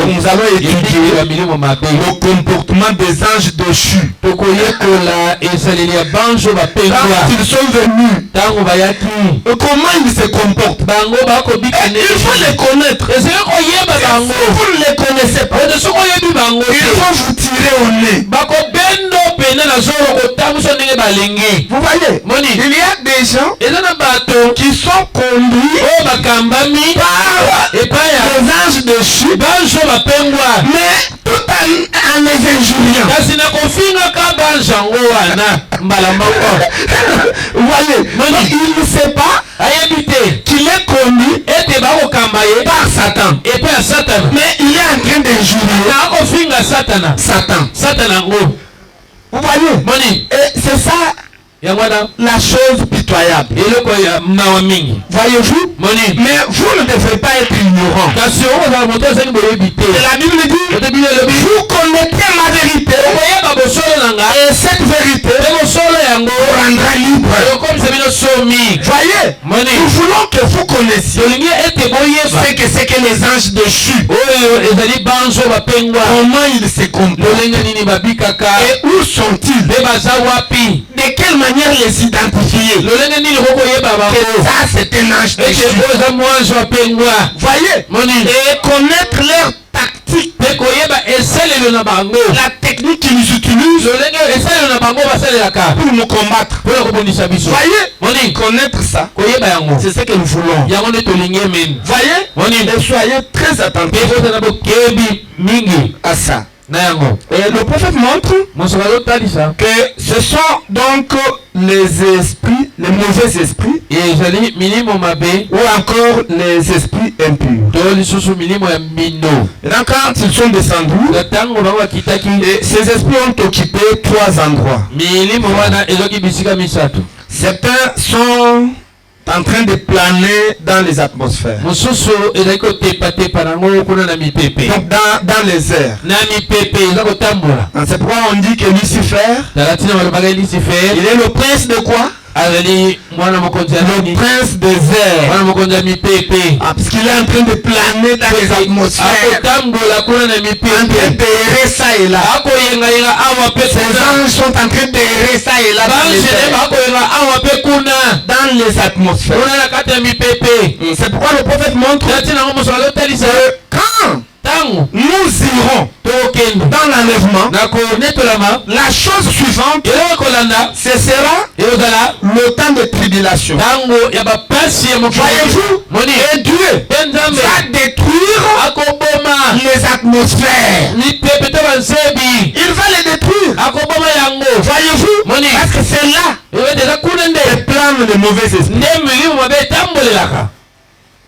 nous allons étudier le comportement des anges déchus. Quand ils sont venus, comment ils se comportent? Il faut les connaître. Si vous ne les connaissez pas, il faut vous tirer au nez. Vous voyez, il y a des gens qui sont conduits par les anges déchus, mais tout en les injuriant. Vous voyez, il ne sait pas qu'il est conduit par Satan. Mais il est en train d'injurier Satan. Vous voyez, et c'est ça la chose pitoyable. Voyez-vous? Mais vous ne devrez pas être ignorant. Et la Bible dit, vous connaîtrez ma vérité, et cette vérité vous rendra libre. Voyez, nous voulons que vous connaissiez ce que c'est que les anges déchus. Comment ils se comportent et où sont-ils? De quelle manière les identifier? Ça c'est un ange déchu. Voyez, et connaître leur tactique, la technique qu'ils utilisent pour nous combattre. Voyez, connaître ça, c'est ce que nous voulons. Voyez, et soyez très attentifs à ça. Et le prophète montre que ce sont donc les esprits, les mauvais esprits, ou encore les esprits impurs. Et donc quand ils sont descendus, et ces esprits ont occupé 3 endroits. Certains sont en train de planer dans les atmosphères. Donc dans les airs. C'est pourquoi on dit que Lucifer, il est le prince de quoi? Le prince des airs. Parce qu'il est en train de planer dans les atmosphères, en train d'errer ça et là. Ces anges sont en train d'errer ça et là dans les atmosphères. C'est pourquoi le prophète montre que quand nous irons dans l'enlèvement, la chose suivante, ce sera le temps de tribulation. Voyez-vous, et Dieu va détruire les atmosphères. Il va les détruire. Voyez-vous, parce que c'est là que planent les mauvais esprits.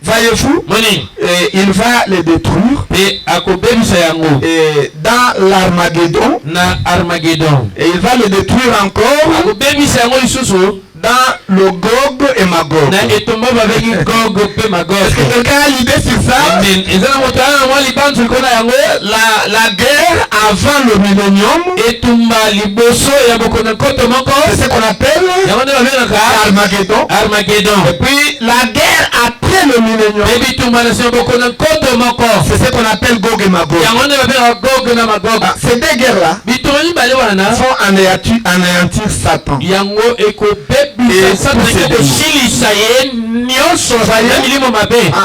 Voyez-vous, il va les détruire et dans l'Armageddon, et il va les détruire encore dans le Gog et Magog. Est-ce que quelqu'un a l'idée sur ça? La guerre avant le millénium, c'est ce qu'on appelle Armageddon. Et puis la guerre après le millénium, c'est ce qu'on appelle Gog et Magog. Ces 2 guerres-là vont anéantir Satan.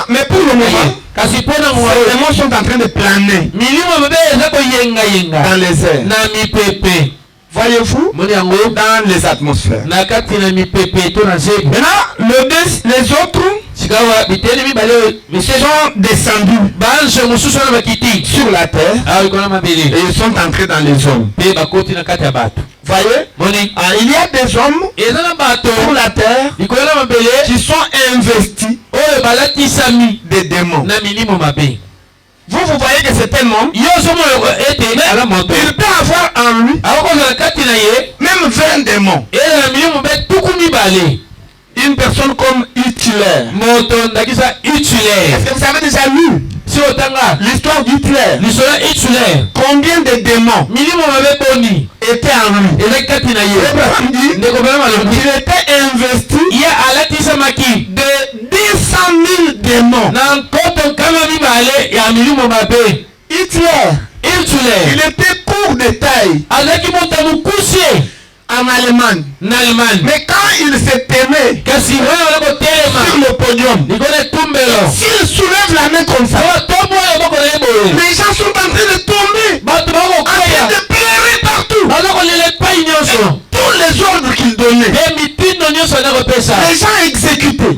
Mais pour le moment, ces démons sont en train de planer dans les airs. Voyez-vous, dans les atmosphères. Maintenant, les autres sont descendus sur la terre et ils sont entrés dans les hommes. Voyez, il y a des hommes sur la terre qui sont investis des démons. Vous voyez que c'est tellement, il peut avoir en lui même 20 démons. Une personne comme Hitler. Est-ce que vous avez déjà lu l'histoire d'Hitler? Combien de démons étaient en lui? Il était investi de 200 000 démons. Hitler, il était court de taille en Allemagne. Mais quand il s'est aimé sur le podium, s'il soulève la main comme ça, les gens sont en train de tomber, en train de pleurer partout. Tous les ordres qu'il donnait, les gens exécutaient.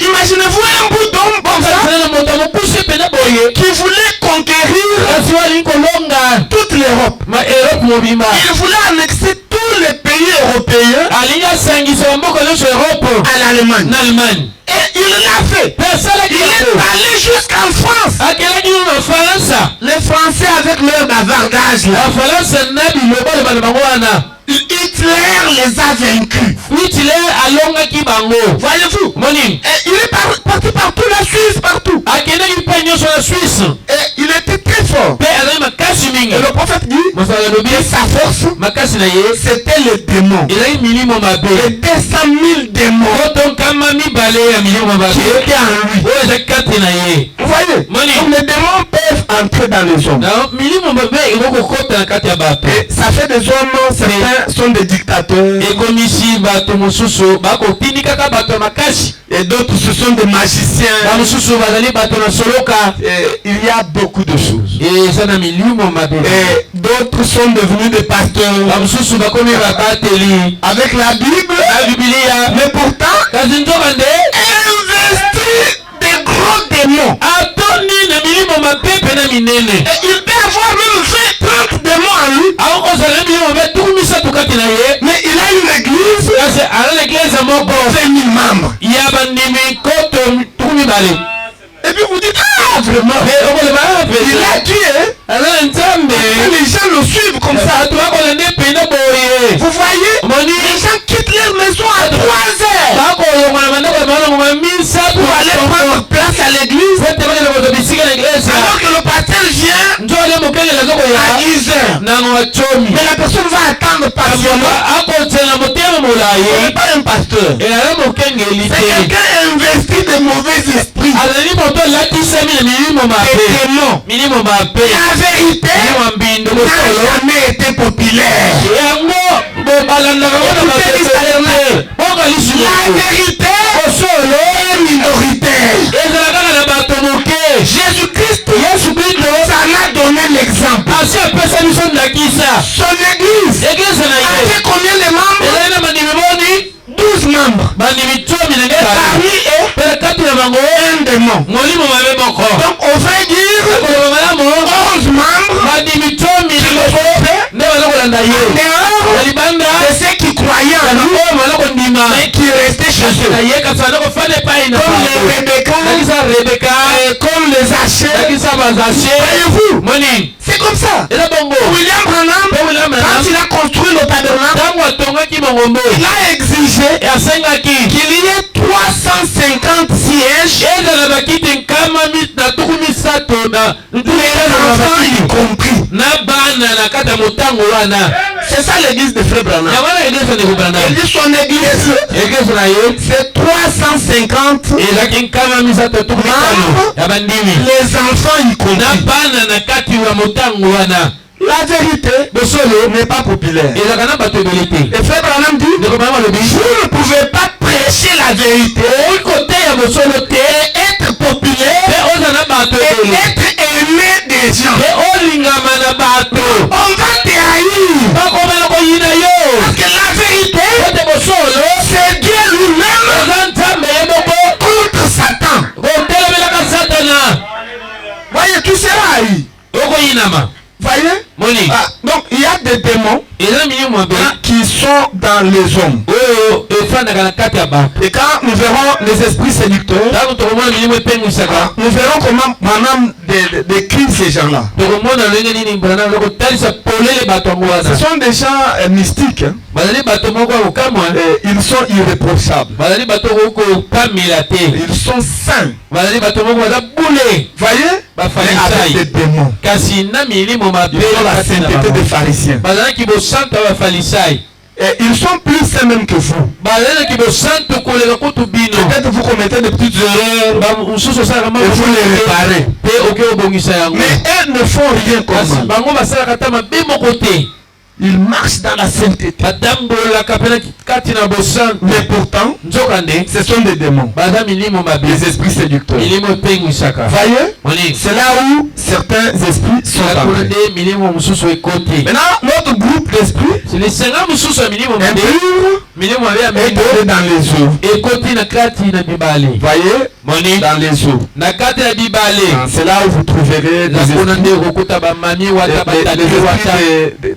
Imaginez-vous un bout d'homme comme ça qui voulait conquérir toute l'Europe. Il voulait annexer tous les pays européens à l'Allemagne. Et il l'a fait. Il est allé jusqu'en France. Les Français avec leur bavardage là, Hitler les a vaincus. Voyez-vous, il est parti partout, la Suisse partout. Et il était très fort. Et le prophète dit que sa force, c'était le démon. Les 200 000 démons qui étaient en lui. Vous voyez, donc les démons peuvent entrer dans les hommes. Et ça fait des hommes, certains sont des dictateurs. Et d'autres ce sont des magiciens. Et il y a beaucoup de choses. Et d'autres sont devenus des pasteurs avec la Bible, mais pourtant investi des gros démons. Et il peut avoir Et puis vous dites, ah vraiment, il a tué. Les gens le suivent comme ça. Vous voyez, les gens quittent leur maison à 3 heures pour aller prendre place à l'église. Alors que le pasteur vient à 10 heures. Mais la personne va attendre patiemment. Ce n'est pas un pasteur. C'est quelqu'un investi de mauvais esprits. La vérité n'a jamais été populaire. La vérité est minoritaire. Jésus-Christ s'en a donné l'exemple. Son église avait combien de membres? 12 membres. Parmi eux, un démon. Donc on va dire 11 membres de ceux qui croyaient en lui, mais qui restaient chez eux. Comme les Rebecca, comme les Achets. Voyez-vous, c'est comme ça. William Branham, quand il a construit le tabernacle, il a exigé qu'il y ait 350 sièges, les enfants y compris. C'est ça l'église de Frère Branham. Il dit son église, c'est 350 membres, les enfants y compris. La vérité n'est pas populaire. Et Frère Branham dit, vous ne pouvez pas prêcher la vérité et être populaire et être aimé des gens. On va te haïr. Parce que la vérité, c'est Dieu lui-même contre Satan. Voyez, tu seras haï. Voyez? Donc il y a des démons qui sont dans les hommes. Et quand nous verrons les esprits séducteurs, nous verrons comment Branham décrit ces gens-là. Ce sont des gens mystiques. Ils sont irréprochables. Ils sont saints. Voyez? Avec des démons. Ils ont la sainteté des pharisiens. Et ils sont plus saints même que vous. Peut-être vous commettez des petites erreurs et vous les réparez. Mais eux ne font rien comme ça. Ils marchent dans la sainteté. Mais pourtant, ce sont des démons. Des esprits séducteurs. Voyez? C'est là où certains esprits sont entrés. Maintenant, notre groupe d'esprits est tombé dans les eaux. Voyez? Dans les eaux. C'est là où vous trouverez des esprits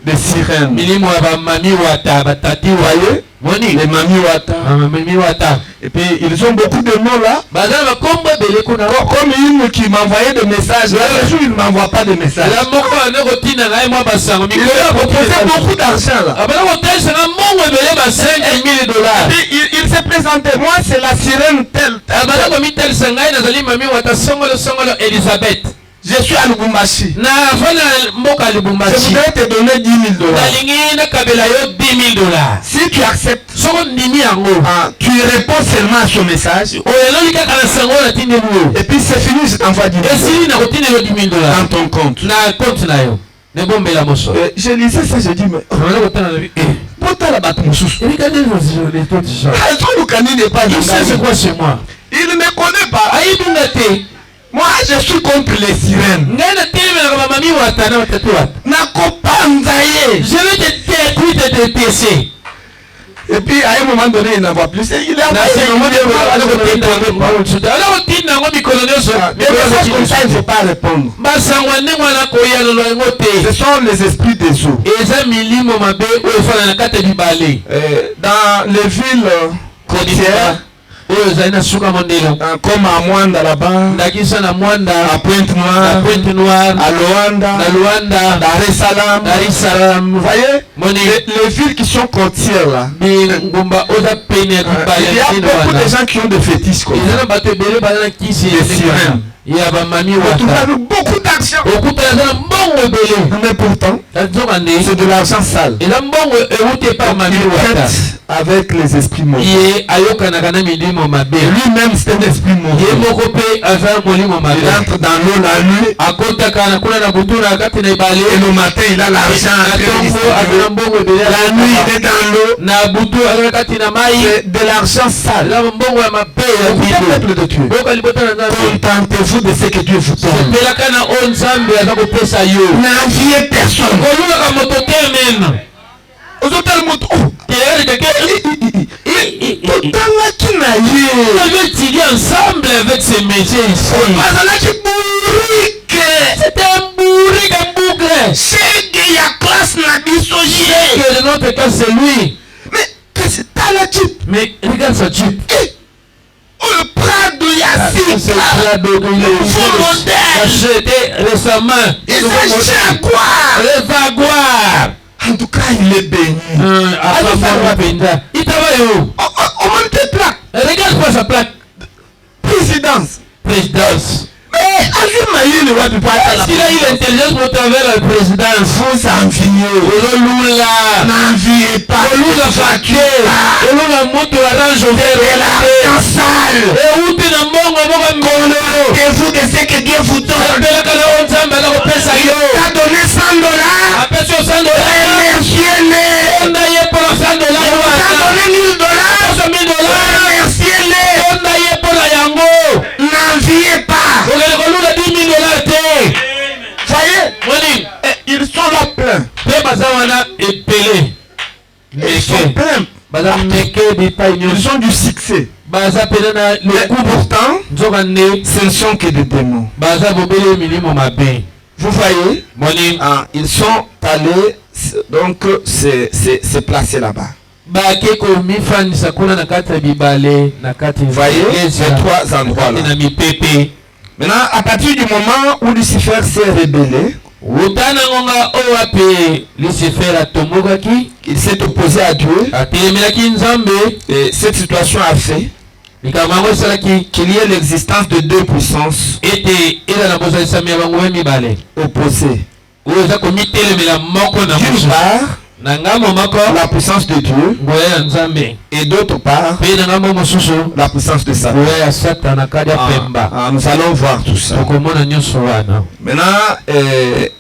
de sirènes. Voyez? Les mami wata. Et puis ils ont beaucoup de noms là. Comme une qui m'envoyait des messages. Là, le jour il ne m'envoie pas de messages. Il a proposé beaucoup d'argent là. Il s'est présenté. Moi c'est la sirène telle. Je suis à Lubumbashi. Je voudrais te donner $10,000. Si tu acceptes, tu réponds seulement à ce message. Et puis c'est fini, je t'envoie $10,000 dans ton compte. Je lisais ça, je dis mais il ne me connaît pas. Moi, je suis contre les sirènes. Je vais te détester. Et puis, à un moment donné, il n'en voit plus. Il est comme ça, il ne faut pas répondre. Ce sont les esprits des eaux. Dans les villes côtières, comme à Mwanda là-bas, à Pointe-Noire, à Luanda, Dar es Salaam. Vous voyez, les villes qui sont côtières là, il y a beaucoup de gens qui ont des fétiches comme ça. Des sirènes. Il y a beaucoup d'argent. Mais pourtant, c'est de l'argent sale. Il traite avec les esprits mauvais. Lui-même, c'est un esprit mauvais. Il entre dans l'eau la nuit. Et le matin, il a l'argent. La nuit, il est dans l'eau. C'est de l'argent sale. Peuple de Dieu, contentez-vous de ce que Dieu vous donne. N'enviez personne. Vous étudier ensemble avec ces messieurs ici. C'était un bourrique, un boucle. C'est qu'il y a classe na bisogie. Que de notre cas c'est lui. C'est la type. Mais regarde sa type. Le Prado Yassine. C'est le Prado il est acheté récemment. Il s'agit à quoi? Le Vaguard. En tout cas, il est béni. Il travaille où? On monte des plaques. Regarde pas sa plaque. Présidence. Présidence. Mais Azim il a eu l'intelligence pour travers la présidence. Vous enviez. N'enviez pas. Contentez-vous de ce que Dieu vous donne. Il t'a donné $100. Remerciez-les. Il t'a donné $1000. Remerciez-les. N'enviez pas. Voyez, ils sont là pleins. Ils sont pleins. Ils ont du succès. Pourtant, ce ne sont que des démons. Vous voyez, ils sont allés, donc c'est placé là-bas. Vous voyez, ces trois endroits-là. Maintenant, à partir du moment où Lucifer s'est rébellé, il s'est opposé à Dieu, et cette situation a fait qu'il y ait l'existence de deux puissances opposées. D'une part, la puissance de Dieu, et d'autre part, la puissance de Satan. Nous allons voir tout ça. Maintenant,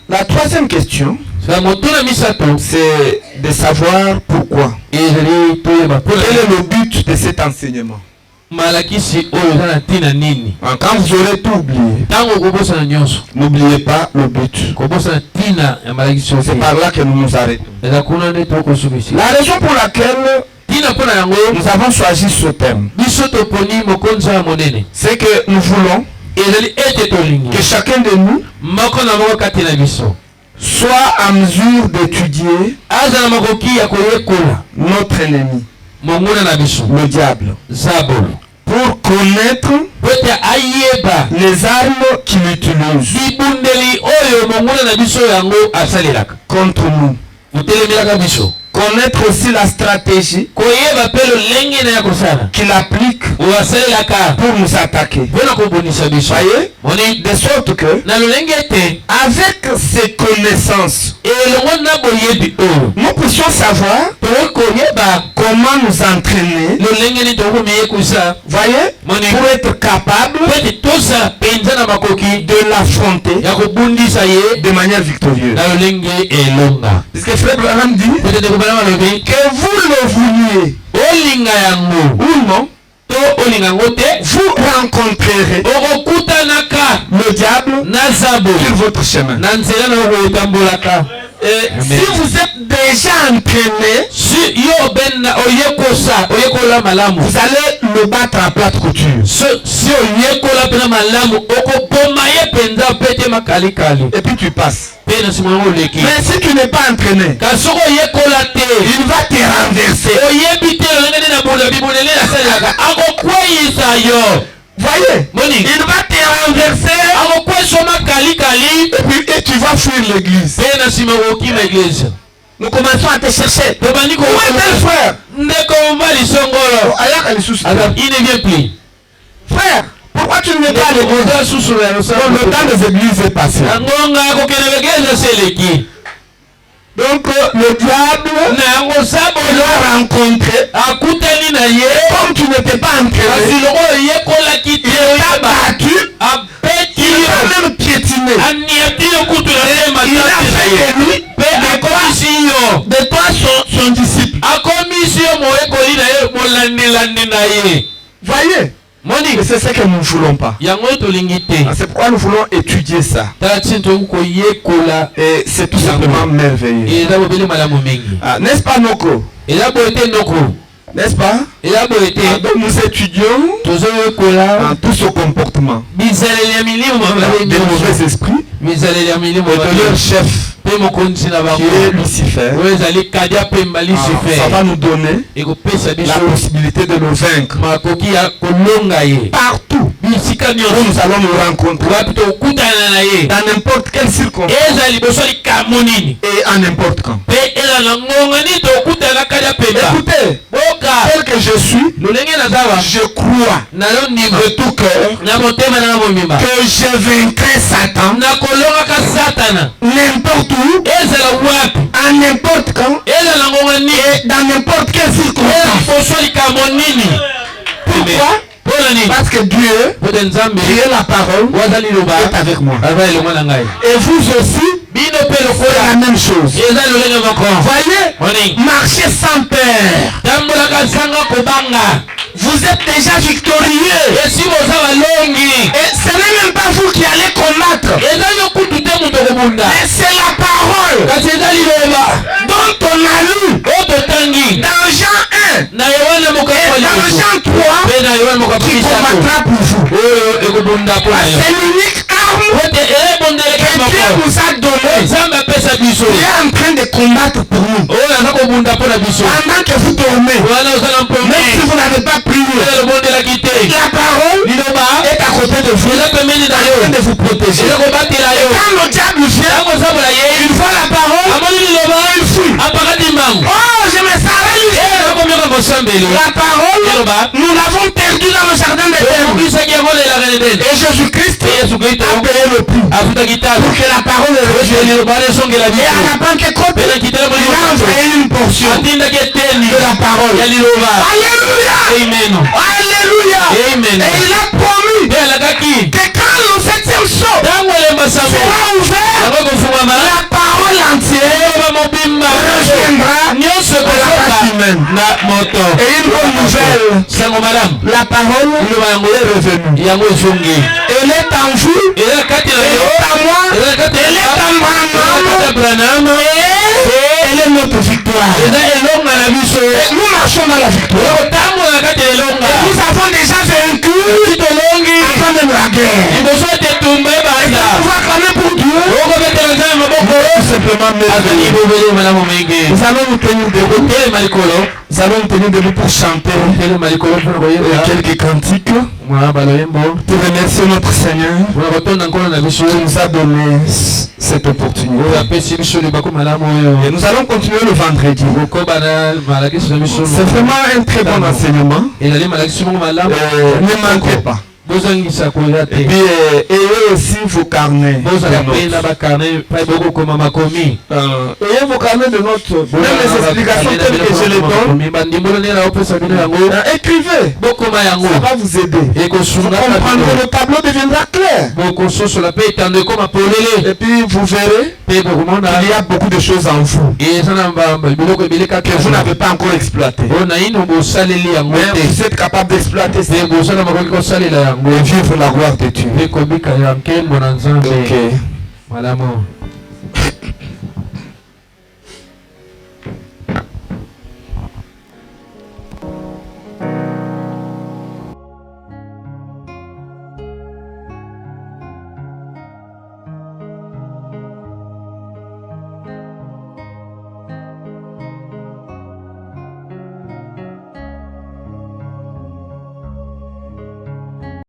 la troisième question, c'est de savoir pourquoi. Quel est le but de cet enseignement? Quand vous aurez tout oublié, n'oubliez pas le but. C'est par là que nous nous arrêtons. La raison pour laquelle nous avons choisi ce thème, c'est que nous voulons que chacun de nous soit en mesure d'étudier notre ennemi, le diable, pour connaître les armes qu'il utilise contre nous. Connaître aussi la stratégie qu'il applique pour nous attaquer. Voyez, de sorte que avec ces connaissances, nous puissions savoir comment nous entraîner, voyez, pour être capable de l'affronter de manière victorieuse. Puisque Frère Branham dit que vous le vouliez ou non, vous rencontrerez le diable sur votre chemin. Si vous êtes déjà entraîné, vous allez le battre à plate couture. Et puis tu passes. Mais si tu n'es pas entraîné, il va te renverser. Voyez, il va te renverser. Et tu vas fuir l'église. Nous commençons à te chercher. Où est tel frère? Il ne vient plus. Frère, pourquoi tu ne viens pas à l'église? Le temps des églises est passé. Donc le diable l'a rencontré. Comme tu n'étais pas entraîné, il t'a battu. Il t'a même piétiné. Il a fait de toi son disciple. Voyez, c'est ce que nous ne voulons pas. C'est pourquoi nous voulons étudier ça. Et c'est tout simplement merveilleux. N'est-ce pas, Noko? N'est-ce pas? Donc nous étudions tout ce comportement des mauvais esprits et de leur chef qui est Lucifer. Ça va nous donner la possibilité de nous vaincre partout où nous allons nous rencontrer, dans n'importe quelle circonstance et à n'importe quand. Écoutez, tel que je suis, je crois de tout cœur que je vaincrai Satan n'importe où, à n'importe quand et dans n'importe quelle circonstance. Pourquoi? Parce que Dieu, qui est la parole, est avec moi. Et vous aussi, c'est la même chose. Voyez, marchez sans peur. Vous êtes déjà victorieux. Et ce n'est même pas vous qui allez combattre. Mais c'est la parole dont on a lu dans Jean 1 et dans Jean 3 qui combattra pour vous. C'est l'unique arme que Dieu vous a donnée. Il est en train de combattre pour nous. Pendant que vous dormez, même si vous n'avez pas prié, la parole est à côté de vous, en train de vous protéger. Et quand le diable vient, il voit la parole, il fuit. Oh, je me sens la parole, nous l'avons perdue dans le jardin d'Éden. Et Jésus-Christ a payé le prix pour que la parole revienne. Et à la Pentecôte, il a envoyé une portion de la parole. Alléluia. Amen. Alléluia. Amen. Et il a promis que quand le 7e saut sera ouvert, la parole entière reviendra à la race humaine. Et une bonne nouvelle, la parole est revenue. Elle est en vous, elle est en moi, elle est en Branham, elle est notre victoire. Et nous marchons dans la victoire. Et nous avons déjà vaincu avant même la guerre. Et nous pouvons clamer pour Dieu. Simplement nous allons nous tenir debout. Nous allons nous tenir debout pour chanter quelques cantiques pour remercier notre Seigneur qui nous a donné cette opportunité. Et nous allons continuer le vendredi. C'est vraiment un très bon enseignement. Ne manquez pas. Et puis ayez aussi vos carnets. Ayez vos carnets de notes. Même les explications telles que je les donne. Écrivez. Ça va vous aider. Vous comprendrez, le tableau deviendra clair. Et puis vous verrez qu'il y a beaucoup de choses en vous que vous n'avez pas encore exploité. Mais vous êtes capable d'exploiter ça. Et vivre la gloire de Dieu. Ok.